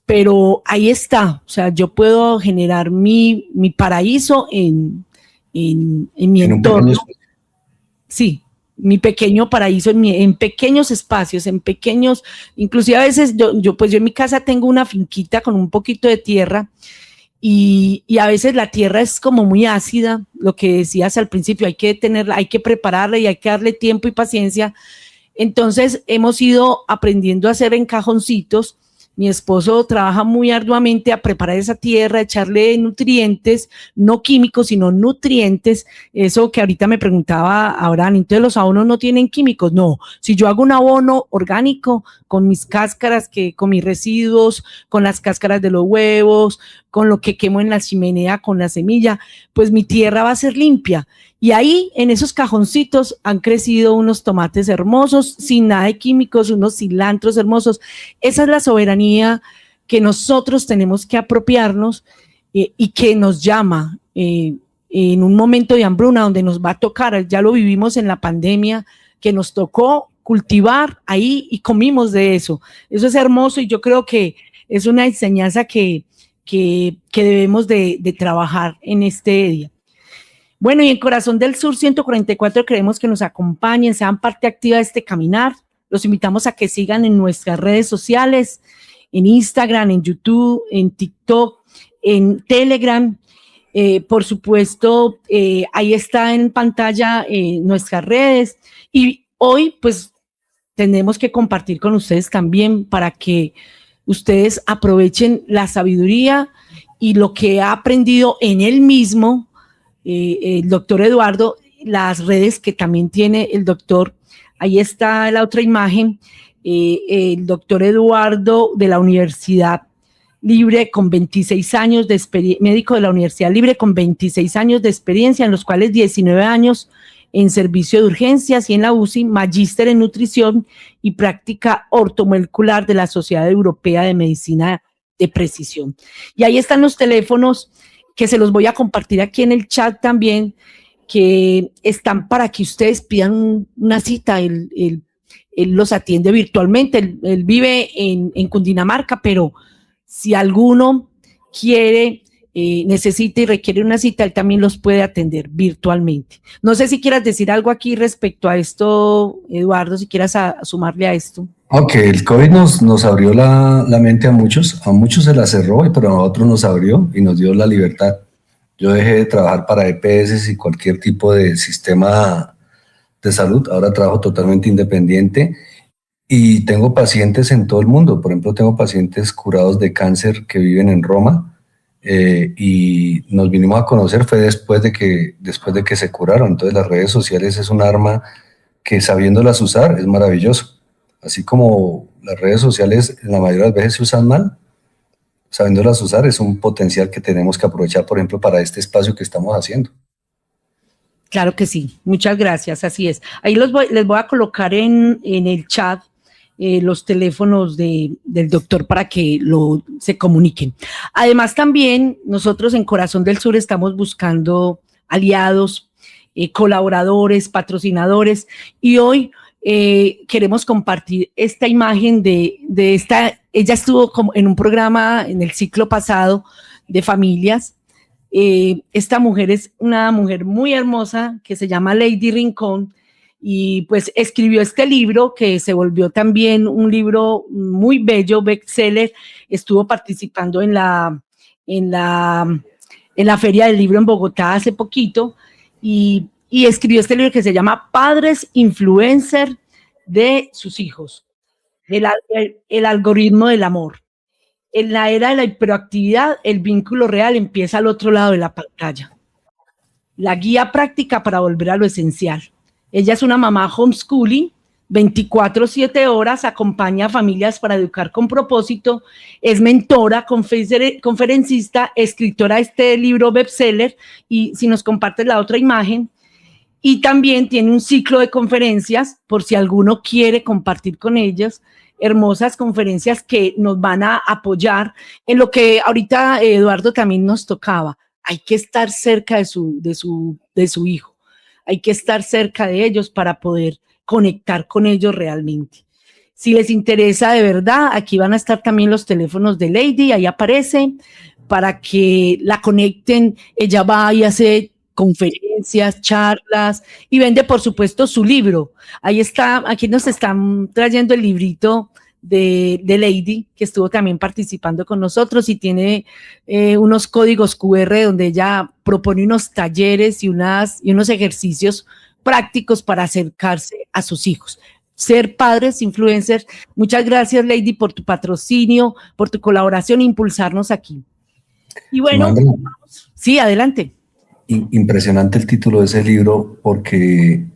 Pero ahí está, o sea, yo puedo generar mi paraíso en mi En un pequeño entorno. espacio. Sí, mi pequeño paraíso en pequeños espacios, en pequeños, inclusive a veces pues yo en mi casa tengo una finquita con un poquito de tierra y a veces la tierra es como muy ácida, lo que decías al principio, hay que tenerla, hay que prepararla y hay que darle tiempo y paciencia. Entonces hemos ido aprendiendo a hacer en cajoncitos. Mi esposo trabaja muy arduamente a preparar esa tierra, a echarle nutrientes, no químicos, sino nutrientes. Eso que ahorita me preguntaba Abraham, entonces los abonos no tienen químicos. No, si yo hago un abono orgánico con mis cáscaras, con mis residuos, con las cáscaras de los huevos, con lo que quemo en la chimenea, con la semilla, pues mi tierra va a ser limpia. Y ahí, en esos cajoncitos, han crecido unos tomates hermosos, sin nada de químicos, unos cilantros hermosos. Esa es la soberanía que nosotros tenemos que apropiarnos y que nos llama en un momento de hambruna donde nos va a tocar. Ya lo vivimos en la pandemia, que nos tocó cultivar ahí y comimos de eso. Eso es hermoso y yo creo que es una enseñanza que debemos de trabajar en este día. Bueno, y en Corazón del Sur 144 queremos que nos acompañen, sean parte activa de este caminar. Los invitamos a que sigan en nuestras redes sociales, en Instagram, en YouTube, en TikTok, en Telegram. Por supuesto, ahí está en pantalla nuestras redes. Y hoy, pues, tenemos que compartir con ustedes también para que ustedes aprovechen la sabiduría y lo que ha aprendido en él mismo el doctor Eduardo, las redes que también tiene el doctor, ahí está la otra imagen, el doctor Eduardo de la Universidad Libre con 26 años de experiencia, médico de la Universidad Libre con 26 años de experiencia, en los cuales 19 años en servicio de urgencias y en la UCI, magíster en nutrición y práctica ortomolecular de la Sociedad Europea de Medicina de Precisión. Y ahí están los teléfonos que se los voy a compartir aquí en el chat también, que están para que ustedes pidan una cita. Él los atiende virtualmente, él vive en Cundinamarca, pero si alguno quiere, necesita y requiere una cita, él también los puede atender virtualmente. No sé si quieras decir algo aquí respecto a esto, Eduardo, si quieras sumarle a esto. Ok, el COVID nos abrió la mente a muchos se la cerró, pero a otros nos abrió y nos dio la libertad. Yo dejé de trabajar para EPS y cualquier tipo de sistema de salud, ahora trabajo totalmente independiente y tengo pacientes en todo el mundo. Por ejemplo, tengo pacientes curados de cáncer que viven en Roma y nos vinimos a conocer fue después de que se curaron. Entonces las redes sociales es un arma que sabiéndolas usar es maravilloso. Así como las redes sociales la mayoría de las veces se usan mal, sabiéndolas usar es un potencial que tenemos que aprovechar, por ejemplo, para este espacio que estamos haciendo. Claro que sí, muchas gracias, así es. Ahí les voy a colocar en el chat los teléfonos del doctor para que se comuniquen. Además, también nosotros en Corazón del Sur estamos buscando aliados, colaboradores, patrocinadores, y hoy queremos compartir esta imagen de esta. Ella estuvo como en un programa en el ciclo pasado de familias. Esta mujer es una mujer muy hermosa que se llama Lady Rincón y pues escribió este libro que se volvió también un libro muy bello, bestseller. Estuvo participando en la Feria del Libro en Bogotá hace poquito y escribió este libro que se llama Padres Influencer de sus hijos, el algoritmo del amor. En la era de la hiperactividad, el vínculo real empieza al otro lado de la pantalla. La guía práctica para volver a lo esencial. Ella es una mamá homeschooling, 24/7 horas, acompaña a familias para educar con propósito, es mentora, conferencista, escritora de este libro bestseller, y si nos compartes la otra imagen, y también tiene un ciclo de conferencias, por si alguno quiere compartir con ellos, hermosas conferencias que nos van a apoyar en lo que ahorita Eduardo también nos tocaba. Hay que estar cerca de su hijo, hay que estar cerca de ellos para poder conectar con ellos realmente. Si les interesa de verdad, aquí van a estar también los teléfonos de Lady, ahí aparece, para que la conecten. Ella va y hace conferencias, charlas, y vende, por supuesto, su libro. Ahí está, aquí nos están trayendo el librito de Lady, que estuvo también participando con nosotros, y tiene unos códigos QR donde ella propone unos talleres y unos ejercicios prácticos para acercarse a sus hijos. Ser padres influencers. Muchas gracias, Lady, por tu patrocinio, por tu colaboración, impulsarnos aquí. Y bueno, sí, adelante. Impresionante el título de ese libro, porque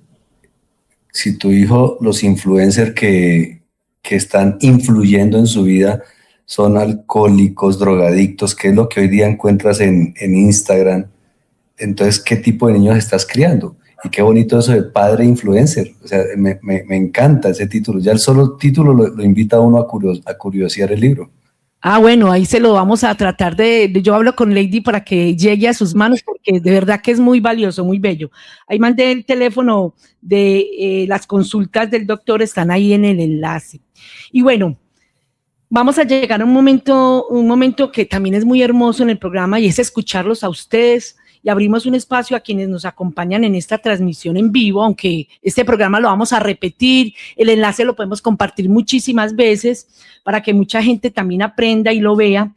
si tu hijo, los influencers que están influyendo en su vida son alcohólicos, drogadictos, que es lo que hoy día encuentras en Instagram, entonces, ¿qué tipo de niños estás criando? Y qué bonito eso de padre influencer. O sea, me encanta ese título. Ya el solo título lo invita a uno a curiosear el libro. Ah, bueno, ahí se lo vamos a tratar yo hablo con Lady para que llegue a sus manos, porque de verdad que es muy valioso, muy bello. Ahí mandé el teléfono de las consultas del doctor, están ahí en el enlace. Y bueno, vamos a llegar a un momento que también es muy hermoso en el programa, y es escucharlos a ustedes, y abrimos un espacio a quienes nos acompañan en esta transmisión en vivo, aunque este programa lo vamos a repetir, el enlace lo podemos compartir muchísimas veces para que mucha gente también aprenda y lo vea,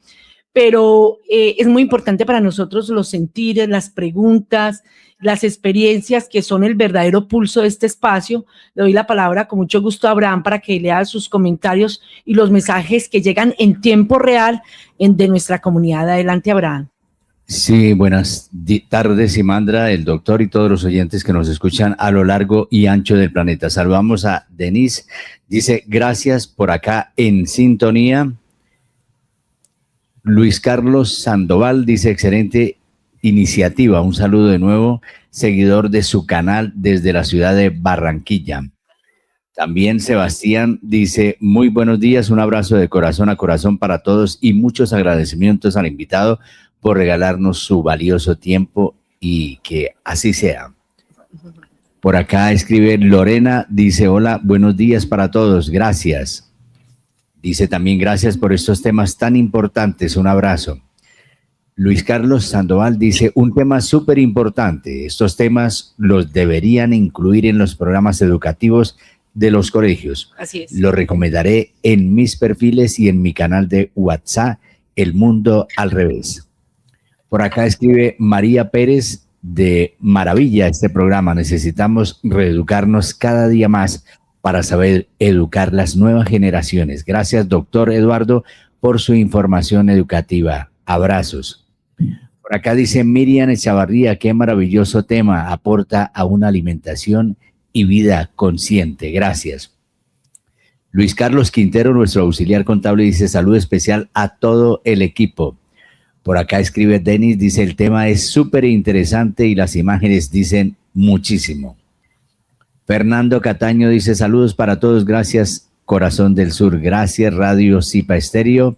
pero es muy importante para nosotros los sentires, las preguntas, las experiencias, que son el verdadero pulso de este espacio. Le doy la palabra con mucho gusto a Abraham para que lea sus comentarios y los mensajes que llegan en tiempo real de nuestra comunidad. Adelante, Abraham. Sí, buenas tardes, Simandra, el doctor y todos los oyentes que nos escuchan a lo largo y ancho del planeta. Saludamos a Denise, dice, gracias por acá en sintonía. Luis Carlos Sandoval dice, excelente iniciativa, un saludo de nuevo, seguidor de su canal desde la ciudad de Barranquilla. También Sebastián dice, muy buenos días, un abrazo de corazón a corazón para todos y muchos agradecimientos al invitado por regalarnos su valioso tiempo y que así sea. Por acá escribe Lorena, dice, hola, buenos días para todos, gracias. Dice también, gracias por estos temas tan importantes, un abrazo. Luis Carlos Sandoval dice, un tema súper importante, estos temas los deberían incluir en los programas educativos de los colegios. Así es. Lo recomendaré en mis perfiles y en mi canal de WhatsApp, El Mundo al Revés. Por acá escribe María Pérez, de maravilla este programa. Necesitamos reeducarnos cada día más para saber educar las nuevas generaciones. Gracias, doctor Eduardo, por su información educativa. Abrazos. Por acá dice Miriam Echavarría, qué maravilloso tema, aporta a una alimentación y vida consciente. Gracias. Luis Carlos Quintero, nuestro auxiliar contable, dice salud especial a todo el equipo. Por acá escribe Denis, dice el tema es súper interesante y las imágenes dicen muchísimo. Fernando Cataño dice saludos para todos, gracias Corazón del Sur, gracias Radio Zipa Estéreo.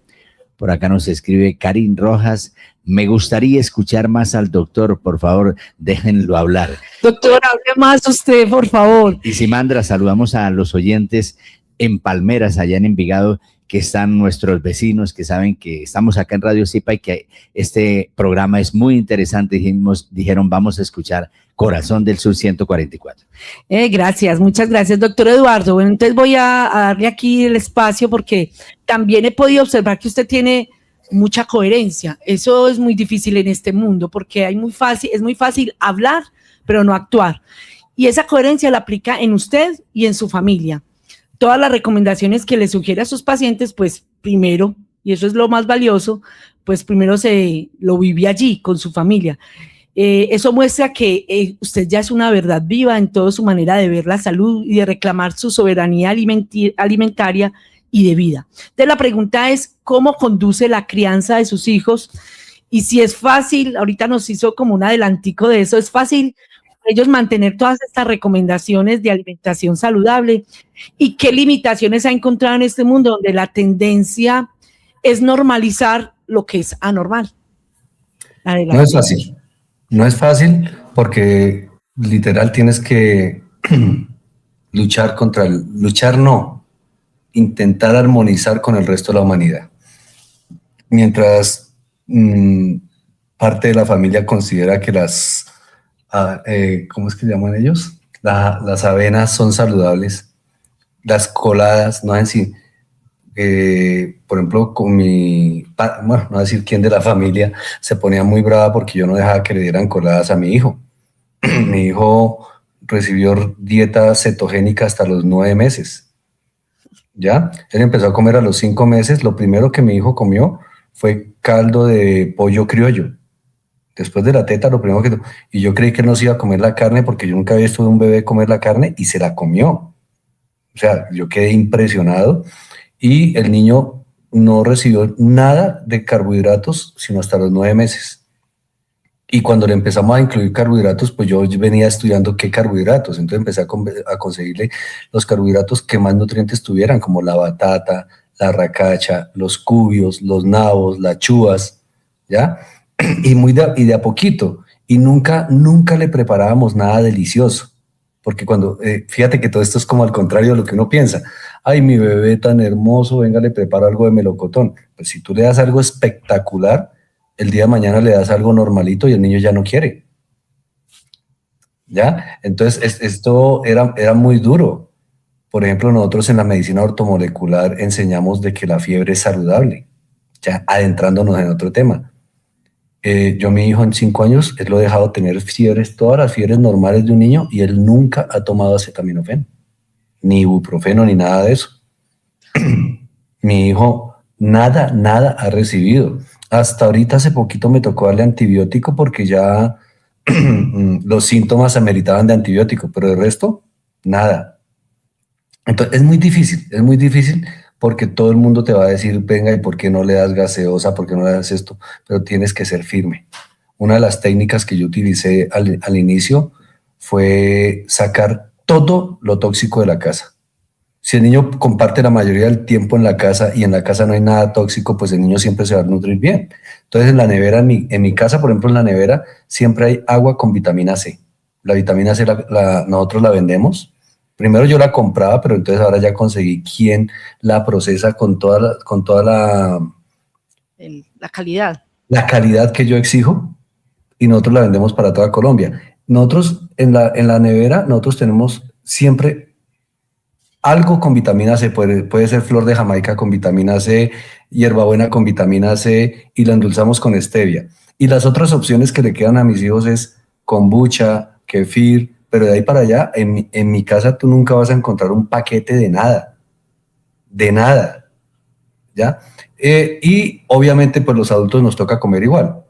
Por acá nos escribe Karin Rojas, me gustaría escuchar más al doctor, por favor, déjenlo hablar. Doctor, hable más usted, por favor. Y Simandra, saludamos a los oyentes en Palmeras, allá en Envigado, que están nuestros vecinos, que saben que estamos acá en Radio Zipa y que este programa es muy interesante. Dijeron, vamos a escuchar Corazón del Sur 144. Gracias, muchas gracias, doctor Eduardo. Bueno, entonces voy a darle aquí el espacio porque también he podido observar que usted tiene mucha coherencia. Eso es muy difícil en este mundo porque es muy fácil hablar, pero no actuar. Y esa coherencia la aplica en usted y en su familia. Todas las recomendaciones que le sugiere a sus pacientes, pues primero, y eso es lo más valioso, pues primero se lo vive allí con su familia. Eso muestra que usted ya es una verdad viva en toda su manera de ver la salud y de reclamar su soberanía alimentaria y de vida. Entonces la pregunta es, ¿cómo conduce la crianza de sus hijos? Y si es fácil, ahorita nos hizo como un adelantico de eso, es fácil ellos mantener todas estas recomendaciones de alimentación saludable, y qué limitaciones ha encontrado en este mundo donde la tendencia es normalizar lo que es anormal. Adelante. No es fácil, no es fácil porque literal tienes que luchar intentar armonizar con el resto de la humanidad. Mientras parte de la familia considera que ¿cómo es que llaman ellos? Las avenas son saludables, las coladas, no en sí. Por ejemplo, no voy a decir quién de la familia se ponía muy brava porque yo no dejaba que le dieran coladas a mi hijo. Mi hijo recibió dieta cetogénica hasta los 9 meses. ¿Ya? Él empezó a comer a los 5 meses. Lo primero que mi hijo comió fue caldo de pollo criollo. Después de la teta, lo primero que... Y yo creí que él no se iba a comer la carne porque yo nunca había visto a un bebé comer la carne y se la comió. O sea, yo quedé impresionado. Y el niño no recibió nada de carbohidratos sino hasta los 9 meses. Y cuando le empezamos a incluir carbohidratos, pues yo venía estudiando qué carbohidratos. Entonces empecé a conseguirle los carbohidratos que más nutrientes tuvieran, como la batata, la racacha, los cubios, los nabos, las chuvas, ¿ya? Y de a poquito. Y nunca le preparábamos nada delicioso. Porque fíjate que todo esto es como al contrario de lo que uno piensa. Ay, mi bebé tan hermoso, venga, le preparo algo de melocotón. Pues si tú le das algo espectacular, el día de mañana le das algo normalito y el niño ya no quiere. ¿Ya? Entonces, esto era muy duro. Por ejemplo, nosotros en la medicina ortomolecular enseñamos de que la fiebre es saludable, ya adentrándonos en otro tema. Yo, mi hijo en 5 años, él lo he dejado tener fiebres, todas las fiebres normales de un niño, y él nunca ha tomado acetaminofén, ni ibuprofeno, ni nada de eso. Mi hijo nada ha recibido. Hasta ahorita hace poquito me tocó darle antibiótico porque ya los síntomas ameritaban de antibiótico, pero el resto, nada. Entonces es muy difícil porque todo el mundo te va a decir, venga, ¿y por qué no le das gaseosa? ¿Por qué no le das esto? Pero tienes que ser firme. Una de las técnicas que yo utilicé al inicio fue sacar todo lo tóxico de la casa. Si el niño comparte la mayoría del tiempo en la casa y en la casa no hay nada tóxico, pues el niño siempre se va a nutrir bien. Entonces en la nevera, en mi casa, por ejemplo, en la nevera siempre hay agua con vitamina C. La vitamina C nosotros la vendemos. Primero yo la compraba, pero entonces ahora ya conseguí quien la procesa con toda la calidad. La calidad que yo exijo, y nosotros la vendemos para toda Colombia. Nosotros en la nevera, nosotros tenemos siempre algo con vitamina C, puede ser flor de Jamaica con vitamina C, hierbabuena con vitamina C, y la endulzamos con stevia. Y las otras opciones que le quedan a mis hijos es kombucha, kefir, pero de ahí para allá, en mi casa tú nunca vas a encontrar un paquete de nada, ¿ya? Y obviamente pues los adultos nos toca comer igual,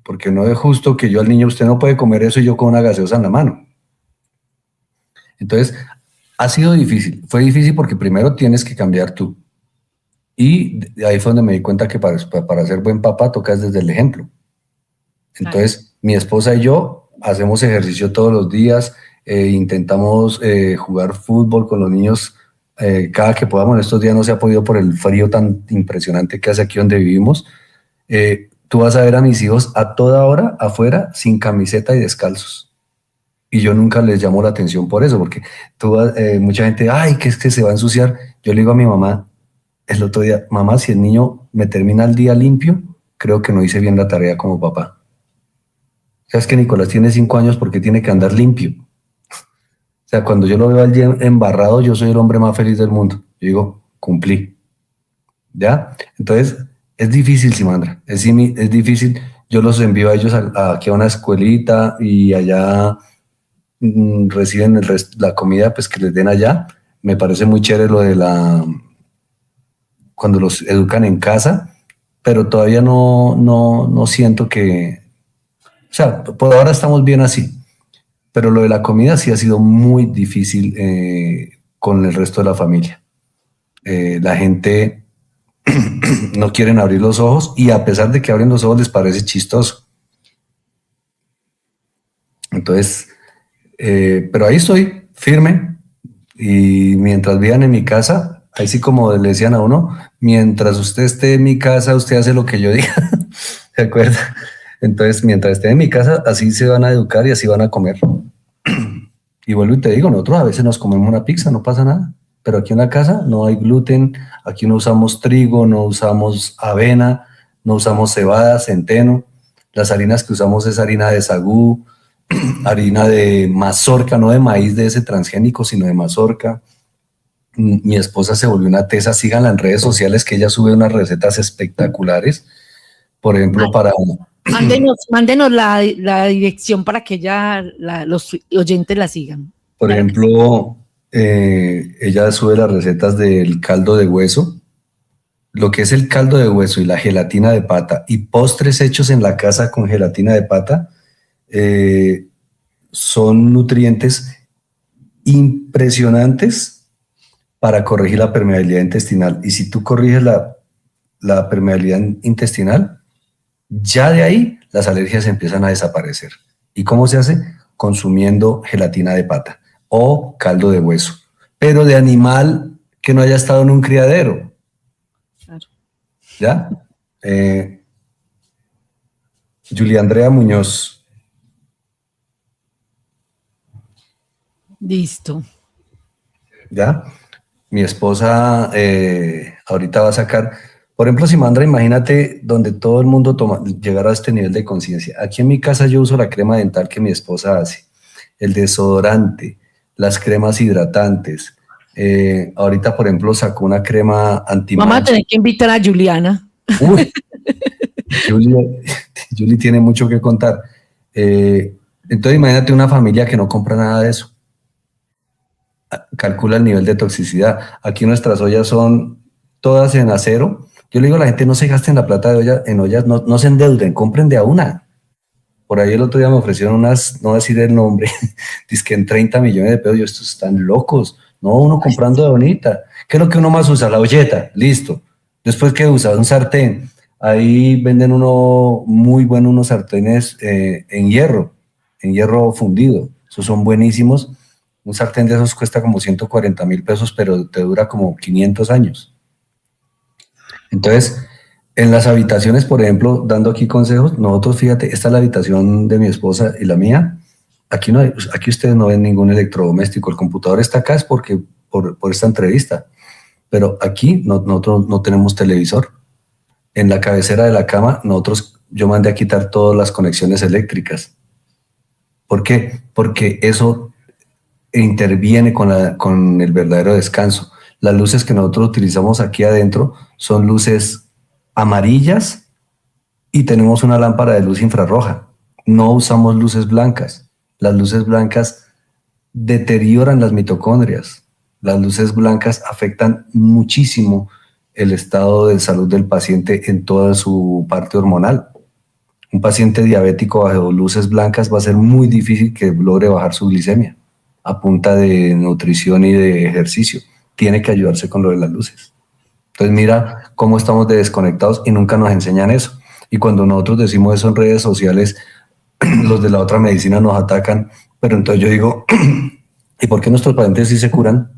porque no es justo que yo al niño, usted no puede comer eso y yo con una gaseosa en la mano. Entonces, ha sido difícil, fue difícil porque primero tienes que cambiar tú. Y ahí fue donde me di cuenta que para ser buen papá tocas desde el ejemplo. Entonces, mi esposa y yo hacemos ejercicio todos los días, intentamos jugar fútbol con los niños cada que podamos. Estos días no se ha podido por el frío tan impresionante que hace aquí donde vivimos. Tú vas a ver a mis hijos a toda hora afuera sin camiseta y descalzos. Y yo nunca les llamo la atención por eso, porque mucha gente, ay, que es que se va a ensuciar. Yo le digo a mi mamá el otro día, mamá, si el niño me termina el día limpio, creo que no hice bien la tarea como papá. ¿Sabes que Nicolás tiene 5 años porque tiene que andar limpio? O sea, cuando yo lo veo al día embarrado, yo soy el hombre más feliz del mundo. Yo digo, cumplí. ¿Ya? Entonces, es difícil, Simandra. Es difícil. Yo los envío a ellos aquí a una escuelita y allá reciben la comida pues que les den allá. Me parece muy chévere lo de cuando los educan en casa, pero todavía no siento que... sea, por ahora estamos bien así, pero lo de la comida sí ha sido muy difícil con el resto de la familia. La gente no quieren abrir los ojos y a pesar de que abren los ojos les parece chistoso. Entonces, pero ahí estoy, firme, y mientras vivan en mi casa, ahí sí como le decían a uno, mientras usted esté en mi casa, usted hace lo que yo diga, ¿se acuerda? Entonces, mientras esté en mi casa, así se van a educar y así van a comer. Y vuelvo y te digo, nosotros a veces nos comemos una pizza, no pasa nada, pero aquí en la casa no hay gluten, aquí no usamos trigo, no usamos avena, no usamos cebada, centeno, las harinas que usamos es harina de sagú, harina de mazorca, no de maíz de ese transgénico, sino de mazorca. Mi esposa se volvió una tesa, síganla en redes sociales que ella sube unas recetas espectaculares, por ejemplo, para... Mándenos la dirección para que los oyentes la sigan. Por ejemplo, ella sube las recetas del caldo de hueso, lo que es el caldo de hueso y la gelatina de pata y postres hechos en la casa con gelatina de pata, son nutrientes impresionantes para corregir la permeabilidad intestinal. Y si tú corriges la permeabilidad intestinal, ya de ahí las alergias empiezan a desaparecer. ¿Y cómo se hace? Consumiendo gelatina de pata o caldo de hueso, pero de animal que no haya estado en un criadero. Claro. ¿Ya? Julia Andrea Muñoz. Listo. ¿Ya? Mi esposa ahorita va a sacar, por ejemplo, Simandra, imagínate donde todo el mundo llegara a este nivel de conciencia. Aquí en mi casa yo uso la crema dental que mi esposa hace, el desodorante, las cremas hidratantes. Ahorita, por ejemplo, sacó una crema antimancha. Vamos a tener que invitar a Juliana. Uy, Julie tiene mucho que contar. Entonces, imagínate una familia que no compra nada de eso. Calcula el nivel de toxicidad. Aquí nuestras ollas son todas en acero. Yo le digo a la gente, no se gasten la plata de olla, en ollas, no se endeuden, compren de a una. Por ahí el otro día me ofrecieron unas, no voy a decir el nombre, dizque en 30 millones de pesos. Yo, estos están locos. No, uno comprando de bonita. ¿Qué es lo que uno más usa? La olleta, listo. Después, ¿qué usa? Un sartén. Ahí venden unos sartenes en hierro fundido. Esos son buenísimos. Un sartén de esos cuesta como 140.000 pesos, pero te dura como 500 años. Entonces, en las habitaciones, por ejemplo, dando aquí consejos, nosotros, fíjate, esta es la habitación de mi esposa y la mía. Aquí ustedes no ven ningún electrodoméstico. El computador está acá es porque por esta entrevista. Pero aquí nosotros no tenemos televisor. En la cabecera de la cama, yo mandé a quitar todas las conexiones eléctricas. ¿Por qué? Porque eso interviene con el verdadero descanso. Las luces que nosotros utilizamos aquí adentro son luces amarillas y tenemos una lámpara de luz infrarroja. No usamos luces blancas. Las luces blancas deterioran las mitocondrias. Las luces blancas afectan muchísimo el estado de salud del paciente en toda su parte hormonal. Un paciente diabético bajo luces blancas va a ser muy difícil que logre bajar su glicemia a punta de nutrición y de ejercicio. Tiene que ayudarse con lo de las luces. Entonces mira cómo estamos desconectados y nunca nos enseñan eso. Y cuando nosotros decimos eso en redes sociales, los de la otra medicina nos atacan. Pero entonces yo digo, ¿y por qué nuestros pacientes sí se curan?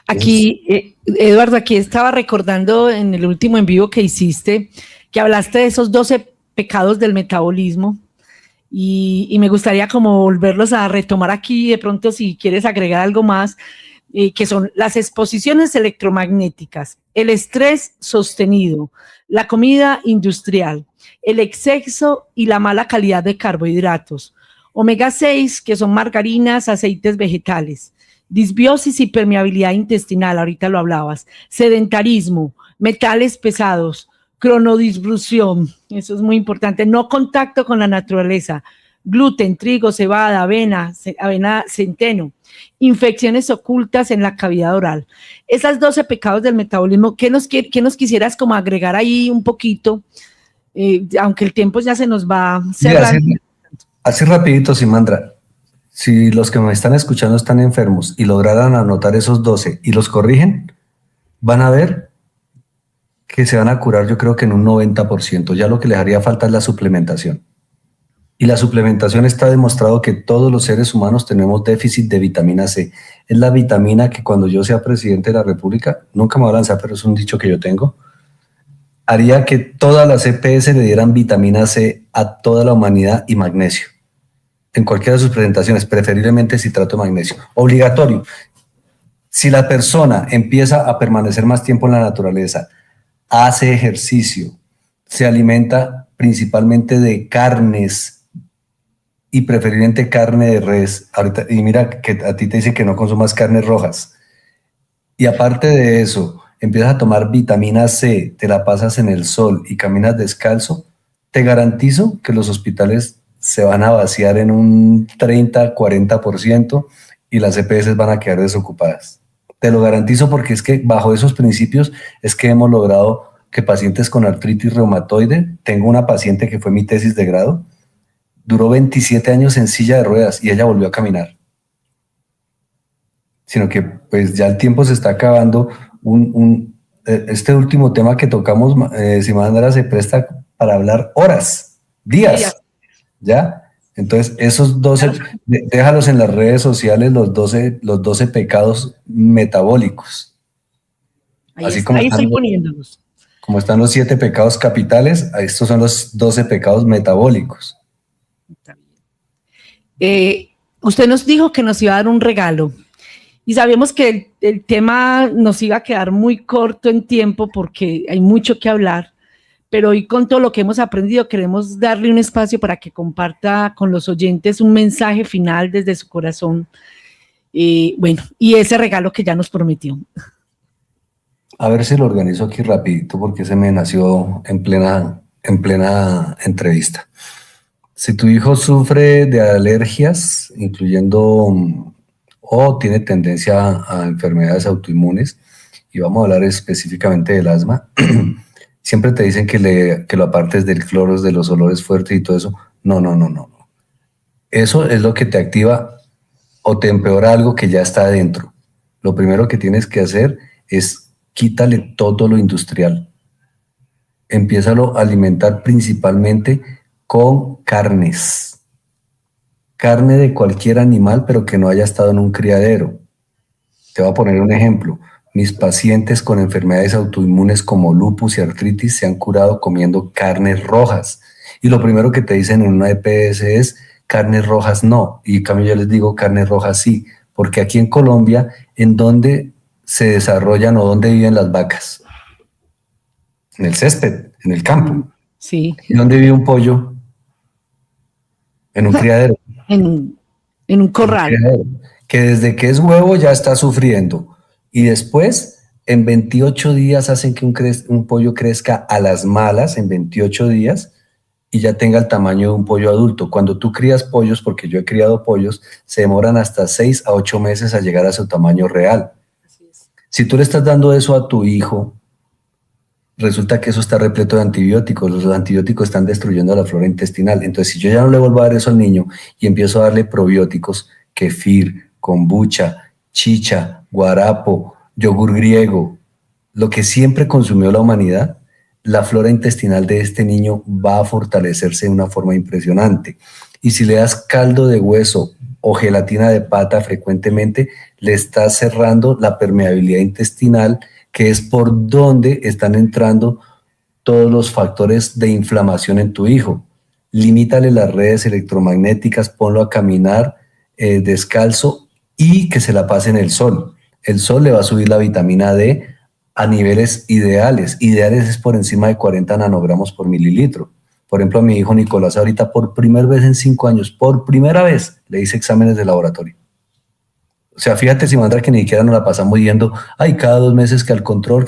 Aquí, Eduardo, aquí estaba recordando en el último en vivo que hiciste, que hablaste de esos 12 pecados del metabolismo y me gustaría como volverlos a retomar aquí, de pronto si quieres agregar algo más, que son las exposiciones electromagnéticas, el estrés sostenido, la comida industrial, el exceso y la mala calidad de carbohidratos, omega 6, que son margarinas, aceites vegetales, disbiosis y permeabilidad intestinal, ahorita lo hablabas, sedentarismo, metales pesados, cronodisrupción, eso es muy importante, no contacto con la naturaleza, gluten, trigo, cebada, avena, centeno, infecciones ocultas en la cavidad oral. Esas 12 pecados del metabolismo, ¿qué nos quisieras como agregar ahí un poquito aunque el tiempo ya se nos va Mira, cerrando. así rapidito, Simandra, si los que me están escuchando están enfermos y lograran anotar esos 12 y los corrigen, van a ver que se van a curar, yo creo que en un 90%. Ya lo que les haría falta es la suplementación. Y la suplementación está demostrado que todos los seres humanos tenemos déficit de vitamina C. Es la vitamina que cuando yo sea presidente de la República, nunca me voy a lanzar, pero es un dicho que yo tengo, haría que todas las EPS le dieran vitamina C a toda la humanidad y magnesio. En cualquiera de sus presentaciones, preferiblemente citrato de magnesio. Obligatorio. Si la persona empieza a permanecer más tiempo en la naturaleza, hace ejercicio, se alimenta principalmente de carnes y preferiblemente carne de res. Ahorita, y mira que a ti te dice que no consumas carnes rojas. Y aparte de eso, empiezas a tomar vitamina C, te la pasas en el sol y caminas descalzo, te garantizo que los hospitales se van a vaciar en un 30-40% y las EPS van a quedar desocupadas. Te lo garantizo porque es que bajo esos principios es que hemos logrado que pacientes con artritis reumatoide, tengo una paciente que fue mi tesis de grado, duró 27 años en silla de ruedas y ella volvió a caminar. Sino que pues ya el tiempo se está acabando. Este último tema que tocamos, Simandra, se presta para hablar horas, días, ¿ya? Entonces, esos 12, déjalos en las redes sociales, los 12 pecados metabólicos. Ahí estoy poniéndolos. Como están los 7 pecados capitales, estos son los 12 pecados metabólicos. Usted nos dijo que nos iba a dar un regalo y sabemos que el tema nos iba a quedar muy corto en tiempo porque hay mucho que hablar, pero hoy con todo lo que hemos aprendido queremos darle un espacio para que comparta con los oyentes un mensaje final desde su corazón. Bueno, y ese regalo que ya nos prometió. A ver si lo organizo aquí rapidito porque se me nació en plena entrevista. Si tu hijo sufre de alergias, incluyendo o tiene tendencia a enfermedades autoinmunes, y vamos a hablar específicamente del asma, siempre te dicen que lo apartes del cloro, de los olores fuertes y todo eso. No. Eso es lo que te activa o te empeora algo que ya está adentro. Lo primero que tienes que hacer es quítale todo lo industrial. Empiézalo a alimentar principalmente con carnes. Carne de cualquier animal, pero que no haya estado en un criadero. Te voy a poner un ejemplo. Mis pacientes con enfermedades autoinmunes como lupus y artritis se han curado comiendo carnes rojas. Y lo primero que te dicen en una EPS es carnes rojas no. Y en cambio yo les digo carnes rojas sí. Porque aquí en Colombia, ¿en dónde se desarrollan o dónde viven las vacas? En el césped, en el campo. Sí. ¿Y dónde vive un pollo? En un criadero. En un corral. Que desde que es huevo ya está sufriendo. Y después, en 28 días hacen que un pollo crezca a las malas, en 28 días, y ya tenga el tamaño de un pollo adulto. Cuando tú crías pollos, porque yo he criado pollos, se demoran hasta 6 a 8 meses a llegar a su tamaño real. Si tú le estás dando eso a tu hijo, resulta que eso está repleto de antibióticos. Los antibióticos están destruyendo la flora intestinal. Entonces, si yo ya no le vuelvo a dar eso al niño y empiezo a darle probióticos, kefir, kombucha, chicha, guarapo, yogur griego, lo que siempre consumió la humanidad, la flora intestinal de este niño va a fortalecerse de una forma impresionante. Y si le das caldo de hueso o gelatina de pata frecuentemente, le estás cerrando la permeabilidad intestinal, que es por donde están entrando todos los factores de inflamación en tu hijo. Limítale las redes electromagnéticas, ponlo a caminar descalzo y que se la pase en el sol. El sol le va a subir la vitamina D a niveles ideales. Ideales es por encima de 40 nanogramos por mililitro. Por ejemplo, a mi hijo Nicolás ahorita por primera vez en 5 años, por primera vez le hice exámenes de laboratorio. O sea, fíjate, Simandra, que ni siquiera nos la pasamos yendo, cada 2 meses que al control.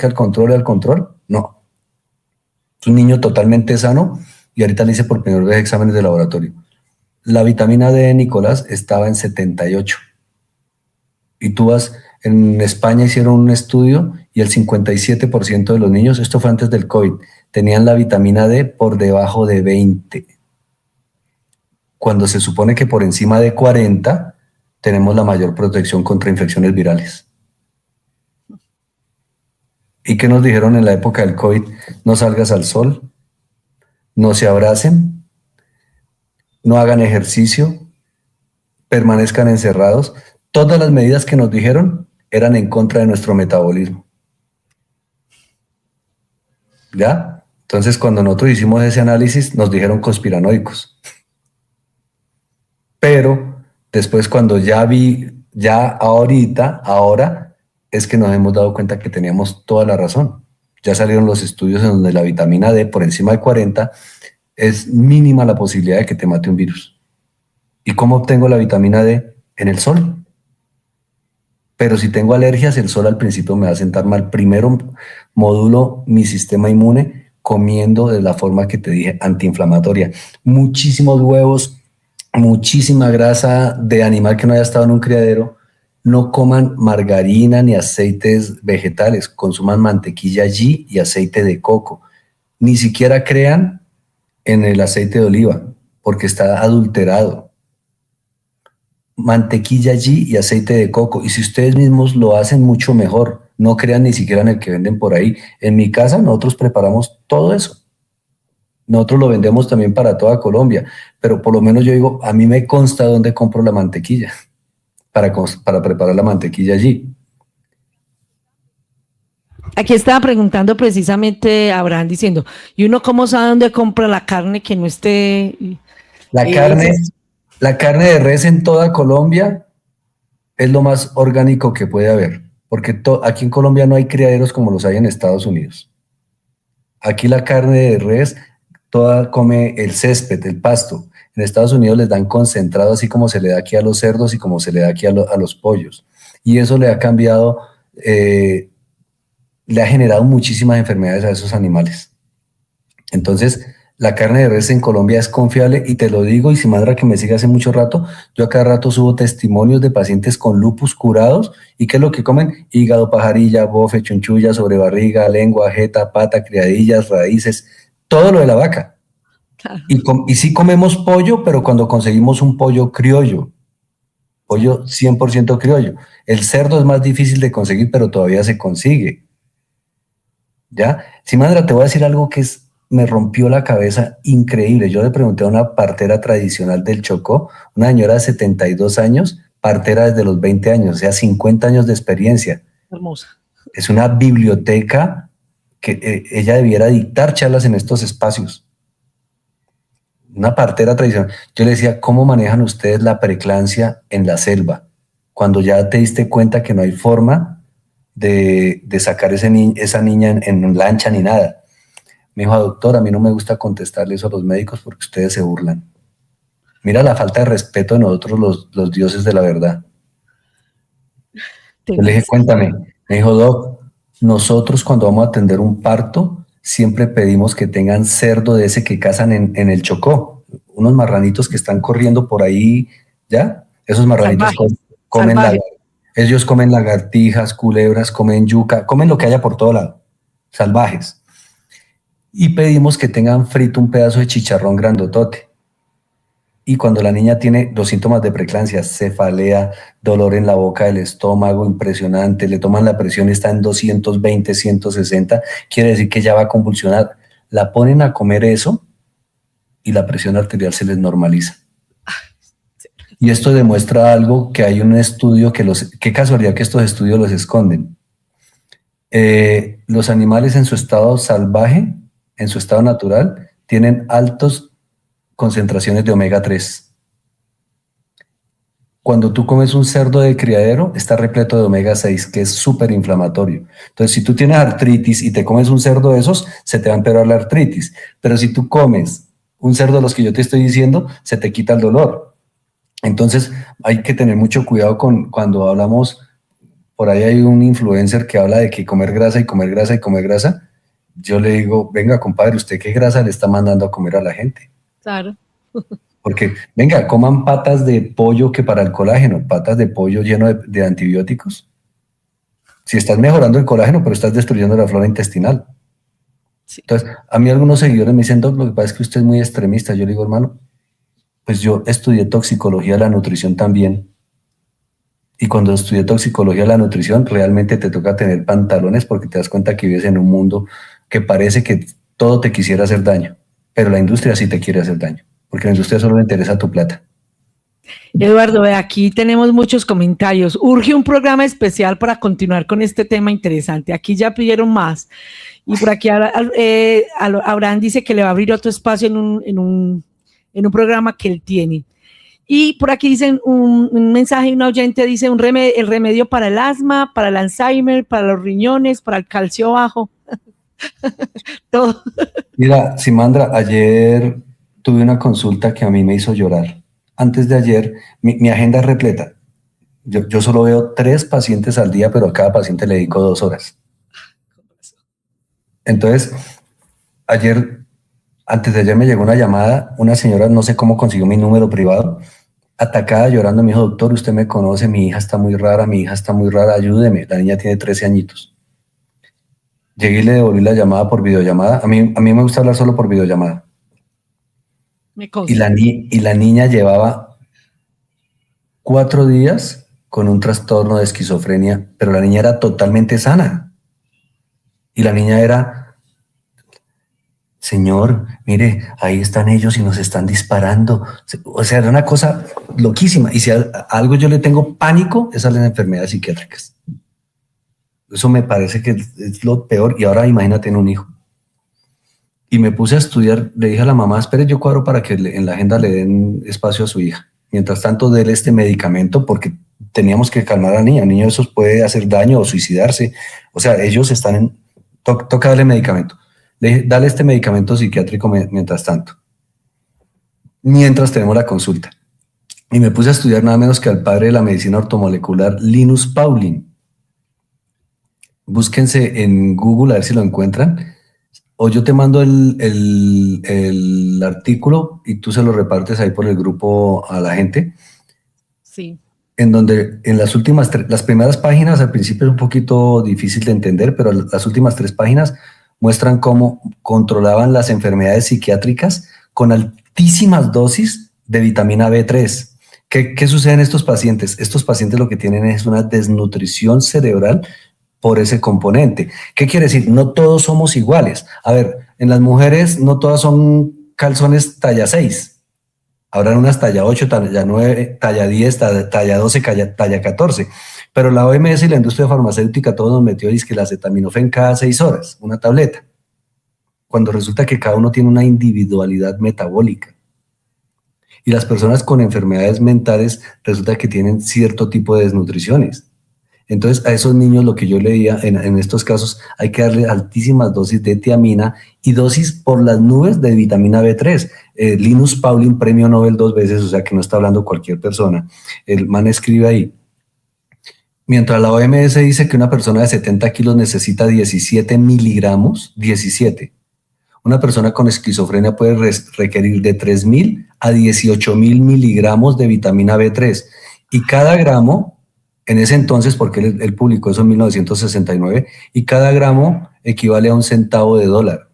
No. Es un niño totalmente sano y ahorita le hice por primera vez exámenes de laboratorio. La vitamina D de Nicolás estaba en 78. Y tú vas, En España hicieron un estudio y el 57% de los niños, esto fue antes del COVID, tenían la vitamina D por debajo de 20. Cuando se supone que por encima de 40 tenemos la mayor protección contra infecciones virales. ¿Y qué nos dijeron en la época del COVID? No salgas al sol, no se abracen, no hagan ejercicio, permanezcan encerrados. Todas las medidas que nos dijeron eran en contra de nuestro metabolismo. ¿Ya? Entonces, cuando nosotros hicimos ese análisis, nos dijeron conspiranoicos. Pero después, cuando ahora es que nos hemos dado cuenta que teníamos toda la razón. Ya salieron los estudios en donde la vitamina D por encima de 40 es mínima la posibilidad de que te mate un virus. ¿Y cómo obtengo la vitamina D? En el sol. Pero si tengo alergias, el sol al principio me va a sentar mal. Primero modulo mi sistema inmune comiendo de la forma que te dije, antiinflamatoria. Muchísimos huevos, muchísima grasa de animal que no haya estado en un criadero. No coman margarina ni aceites vegetales, consuman mantequilla ghee y aceite de coco. Ni siquiera crean en el aceite de oliva, porque está adulterado. Mantequilla ghee y aceite de coco. Y si ustedes mismos lo hacen, mucho mejor. No crean ni siquiera en el que venden por ahí. En mi casa nosotros preparamos todo eso. Nosotros lo vendemos también para toda Colombia, pero por lo menos yo digo, a mí me consta dónde compro la mantequilla para preparar la mantequilla allí. Aquí estaba preguntando precisamente a Abraham diciendo, ¿y uno cómo sabe dónde compra la carne que no esté? La carne de res en toda Colombia es lo más orgánico que puede haber, porque aquí en Colombia no hay criaderos como los hay en Estados Unidos. Aquí la carne de res toda come el césped, el pasto. En Estados Unidos les dan concentrado, así como se le da aquí a los cerdos y como se le da aquí a los pollos. Y eso le ha cambiado, le ha generado muchísimas enfermedades a esos animales. Entonces, la carne de res en Colombia es confiable y te lo digo, y si Mandra que me sigue hace mucho rato, yo a cada rato subo testimonios de pacientes con lupus curados. ¿Y qué es lo que comen? Hígado, pajarilla, bofe, chunchulla, sobrebarriga, lengua, jeta, pata, criadillas, raíces, todo lo de la vaca. Claro. Y sí comemos pollo, pero cuando conseguimos un pollo criollo, pollo 100% criollo. El cerdo es más difícil de conseguir, pero todavía se consigue. ¿Ya? Simandra, te voy a decir algo que me rompió la cabeza increíble. Yo le pregunté a una partera tradicional del Chocó, una señora de 72 años, partera desde los 20 años, o sea, 50 años de experiencia. Hermosa. Es una biblioteca que ella debiera dictar charlas en estos espacios. Una partera tradicional. Yo le decía, ¿cómo manejan ustedes la preeclampsia en la selva? Cuando ya te diste cuenta que no hay forma de sacar esa niña en lancha ni nada. Me dijo, doctor, a mí no me gusta contestarle eso a los médicos porque ustedes se burlan. Mira la falta de respeto de nosotros los dioses de la verdad. Yo le dije, cuéntame. Me dijo, doc, nosotros cuando vamos a atender un parto, siempre pedimos que tengan cerdo de ese que cazan en el Chocó. Unos marranitos que están corriendo por ahí, ¿ya? Esos marranitos comen ellos comen lagartijas, culebras, comen yuca, comen lo que haya por todo lado, salvajes. Y pedimos que tengan frito un pedazo de chicharrón grandotote. Y cuando la niña tiene los síntomas de preeclampsia, cefalea, dolor en la boca del estómago impresionante, le toman la presión, está en 220, 160, quiere decir que ya va a convulsionar. La ponen a comer eso y la presión arterial se les normaliza. Y esto demuestra algo, que hay un estudio qué casualidad que estos estudios los esconden. Los animales en su estado salvaje, en su estado natural, tienen altas concentraciones de omega 3. Cuando tú comes un cerdo de criadero, está repleto de omega 6, que es súper inflamatorio. Entonces, si tú tienes artritis y te comes un cerdo de esos, se te va a empeorar la artritis. Pero si tú comes un cerdo de los que yo te estoy diciendo, se te quita el dolor. Entonces, hay que tener mucho cuidado cuando hablamos. Por ahí hay un influencer que habla de que comer grasa y comer grasa y comer grasa. Yo le digo, venga, compadre, ¿usted qué grasa le está mandando a comer a la gente? Claro. Porque, venga, coman patas de pollo que para el colágeno, patas de pollo lleno de antibióticos. Si estás mejorando el colágeno, pero estás destruyendo la flora intestinal. Sí. Entonces, a mí algunos seguidores me dicen, Doc, lo que pasa es que usted es muy extremista. Yo le digo, hermano, pues yo estudié toxicología de la nutrición también. Y cuando estudié toxicología de la nutrición, realmente te toca tener pantalones porque te das cuenta que vives en un mundo que parece que todo te quisiera hacer daño, pero la industria sí te quiere hacer daño, porque a la industria solo le interesa tu plata. Eduardo, aquí tenemos muchos comentarios. Urge un programa especial para continuar con este tema interesante. Aquí ya pidieron más. Y por aquí Abraham dice que le va a abrir otro espacio en un programa que él tiene. Y por aquí dicen un mensaje, un oyente dice el remedio para el asma, para el Alzheimer, para los riñones, para el calcio bajo. Todo. Mira, Simandra, ayer tuve una consulta que a mí me hizo llorar. Antes de ayer, mi agenda es repleta. Yo solo veo 3 pacientes al día, pero a cada paciente le dedico 2 horas. Entonces, antes de ayer me llegó una llamada, una señora, no sé cómo consiguió mi número privado, atacada, llorando, me dijo, doctor, usted me conoce, mi hija está muy rara, ayúdeme. La niña tiene 13 añitos. Llegué y le devolví la llamada por videollamada. A mí me gusta hablar solo por videollamada. Y la niña llevaba 4 días con un trastorno de esquizofrenia, pero la niña era totalmente sana. Y la niña era, señor, mire, ahí están ellos y nos están disparando. O sea, era una cosa loquísima. Y si a algo yo le tengo pánico, es a las enfermedades psiquiátricas. Eso me parece que es lo peor. Y ahora imagínate en un hijo. Y me puse a estudiar, le dije a la mamá, espere, yo cuadro para que en la agenda le den espacio a su hija. Mientras tanto, déle este medicamento porque teníamos que calmar a la niña. Un niño de esos puede hacer daño o suicidarse. O sea, ellos están en... Toca darle medicamento. Le dije, dale este medicamento psiquiátrico mientras tanto. Mientras tenemos la consulta. Y me puse a estudiar nada menos que al padre de la medicina ortomolecular, Linus Pauling. Búsquense en Google a ver si lo encuentran. O yo te mando el artículo y tú se lo repartes ahí por el grupo a la gente. Sí. En donde en las primeras páginas, al principio es un poquito difícil de entender, pero las últimas 3 páginas muestran cómo controlaban las enfermedades psiquiátricas con altísimas dosis de vitamina B3. ¿Qué sucede en estos pacientes? Estos pacientes lo que tienen es una desnutrición cerebral por ese componente. ¿Qué quiere decir? No todos somos iguales. A ver, en las mujeres no todas son calzones talla 6. Habrán unas talla 8, talla 9, talla 10, talla 12, talla 14. Pero la OMS y la industria farmacéutica todos nos metió que la acetaminofén cada 6 horas, una tableta. Cuando resulta que cada uno tiene una individualidad metabólica. Y las personas con enfermedades mentales resulta que tienen cierto tipo de desnutriciones. Entonces, a esos niños lo que yo leía en estos casos, hay que darle altísimas dosis de tiamina y dosis por las nubes de vitamina B3. Linus Pauling, premio Nobel 2 veces, o sea que no está hablando cualquier persona. El man escribe ahí, mientras la OMS dice que una persona de 70 kilos necesita 17 miligramos, 17. Una persona con esquizofrenia puede requerir de 3.000 a 18.000 miligramos de vitamina B3. Y cada gramo... En ese entonces, porque él publicó eso en 1969, y cada gramo equivale a $1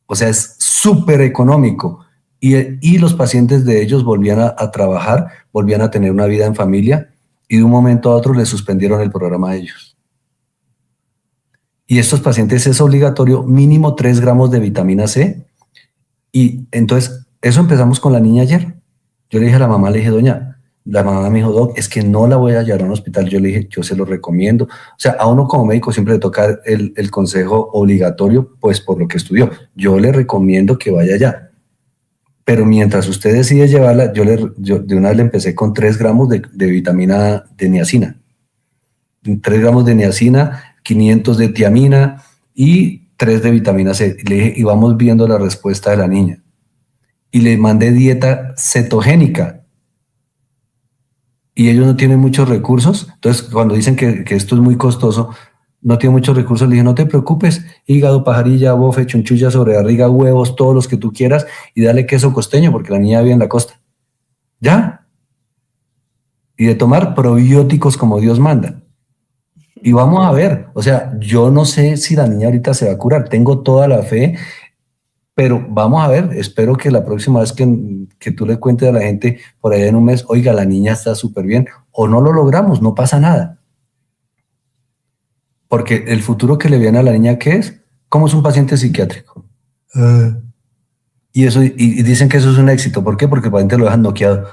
O sea, es súper económico. Y los pacientes de ellos volvían a trabajar, volvían a tener una vida en familia, y de un momento a otro les suspendieron el programa a ellos. Y estos pacientes es obligatorio mínimo 3 gramos de vitamina C. Y entonces, eso empezamos con la niña ayer. Yo le dije a la mamá, la mamá me dijo, Doc, es que no la voy a llevar a un hospital. Yo le dije, yo se lo recomiendo. O sea, a uno como médico siempre le toca el consejo obligatorio, pues por lo que estudió. Yo le recomiendo que vaya allá. Pero mientras usted decide llevarla, yo de una vez le empecé con 3 gramos de vitamina de niacina. 3 gramos de niacina, 500 de tiamina y 3 de vitamina C. Le dije, y vamos viendo la respuesta de la niña. Y le mandé dieta cetogénica. Y ellos no tienen muchos recursos, entonces cuando dicen que esto es muy costoso, no tienen muchos recursos, le dije, no te preocupes, hígado, pajarilla, bofe, chunchulla, sobrebarriga, huevos, todos los que tú quieras, y dale queso costeño, porque la niña vive en la costa. ¿Ya? Y de tomar probióticos como Dios manda. Y vamos a ver, o sea, yo no sé si la niña ahorita se va a curar, tengo toda la fe, pero vamos a ver, espero que la próxima vez que tú le cuentes a la gente por allá en un mes, oiga, la niña está súper bien, o no lo logramos, no pasa nada. Porque el futuro que le viene a la niña, ¿qué es? ¿Cómo es un paciente psiquiátrico? Y dicen que eso es un éxito. ¿Por qué? Porque el paciente lo dejan noqueado.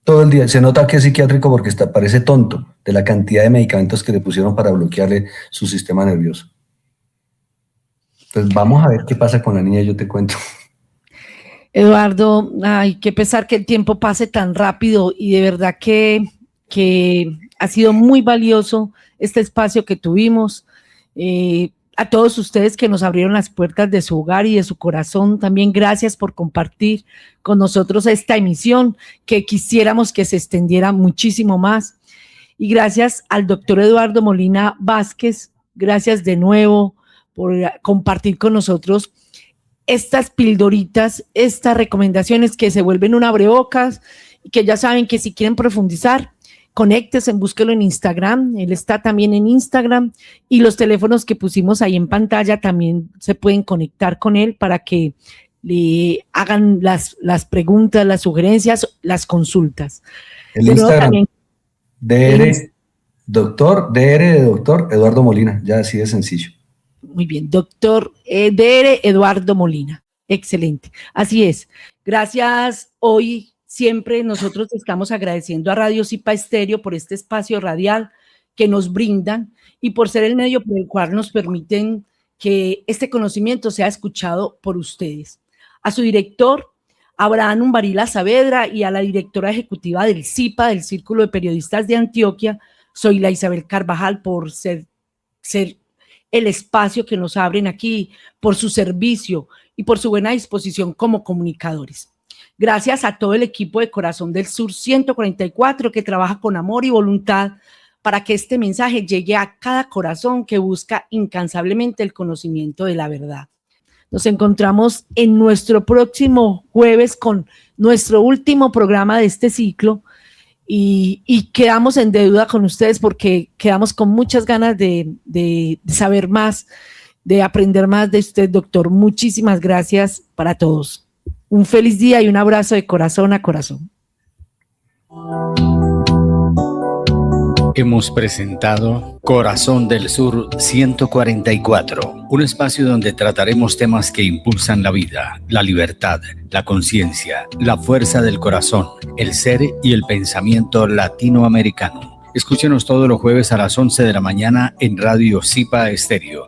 Todo el día. Se nota que es psiquiátrico porque parece tonto de la cantidad de medicamentos que le pusieron para bloquearle su sistema nervioso. Pues vamos a ver qué pasa con la niña, yo te cuento. Eduardo, ay, qué pesar que el tiempo pase tan rápido y de verdad que ha sido muy valioso este espacio que tuvimos. A todos ustedes que nos abrieron las puertas de su hogar y de su corazón, también gracias por compartir con nosotros esta emisión que quisiéramos que se extendiera muchísimo más. Y gracias al doctor Eduardo Molina Vázquez, gracias de nuevo por compartir con nosotros estas pildoritas, estas recomendaciones que se vuelven un abrebocas y que ya saben que si quieren profundizar, conéctese, búsquelo en Instagram, él está también en Instagram y los teléfonos que pusimos ahí en pantalla también se pueden conectar con él para que le hagan las preguntas, las sugerencias, las consultas. El Instagram, DR de doctor Eduardo Molina, ya así de sencillo. Muy bien, doctor DR Eduardo Molina, excelente, así es. Gracias hoy. Siempre nosotros estamos agradeciendo a Radio Zipa Estéreo por este espacio radial que nos brindan y por ser el medio por el cual nos permiten que este conocimiento sea escuchado por ustedes. A su director, Abraham Umbarila Saavedra, y a la directora ejecutiva del CIPA, del Círculo de Periodistas de Antioquia, soy la Isabel Carvajal, por ser el espacio que nos abren aquí, por su servicio y por su buena disposición como comunicadores. Gracias a todo el equipo de Corazón del Sur 144 que trabaja con amor y voluntad para que este mensaje llegue a cada corazón que busca incansablemente el conocimiento de la verdad. Nos encontramos en nuestro próximo jueves con nuestro último programa de este ciclo y quedamos en deuda con ustedes porque quedamos con muchas ganas de saber más, de aprender más de usted, doctor. Muchísimas gracias para todos. Un feliz día y un abrazo de corazón a corazón. Hemos presentado Corazón del Sur 144, un espacio donde trataremos temas que impulsan la vida, la libertad, la conciencia, la fuerza del corazón, el ser y el pensamiento latinoamericano. Escúchenos todos los jueves a las 11 de la mañana en Radio Zipa Estéreo.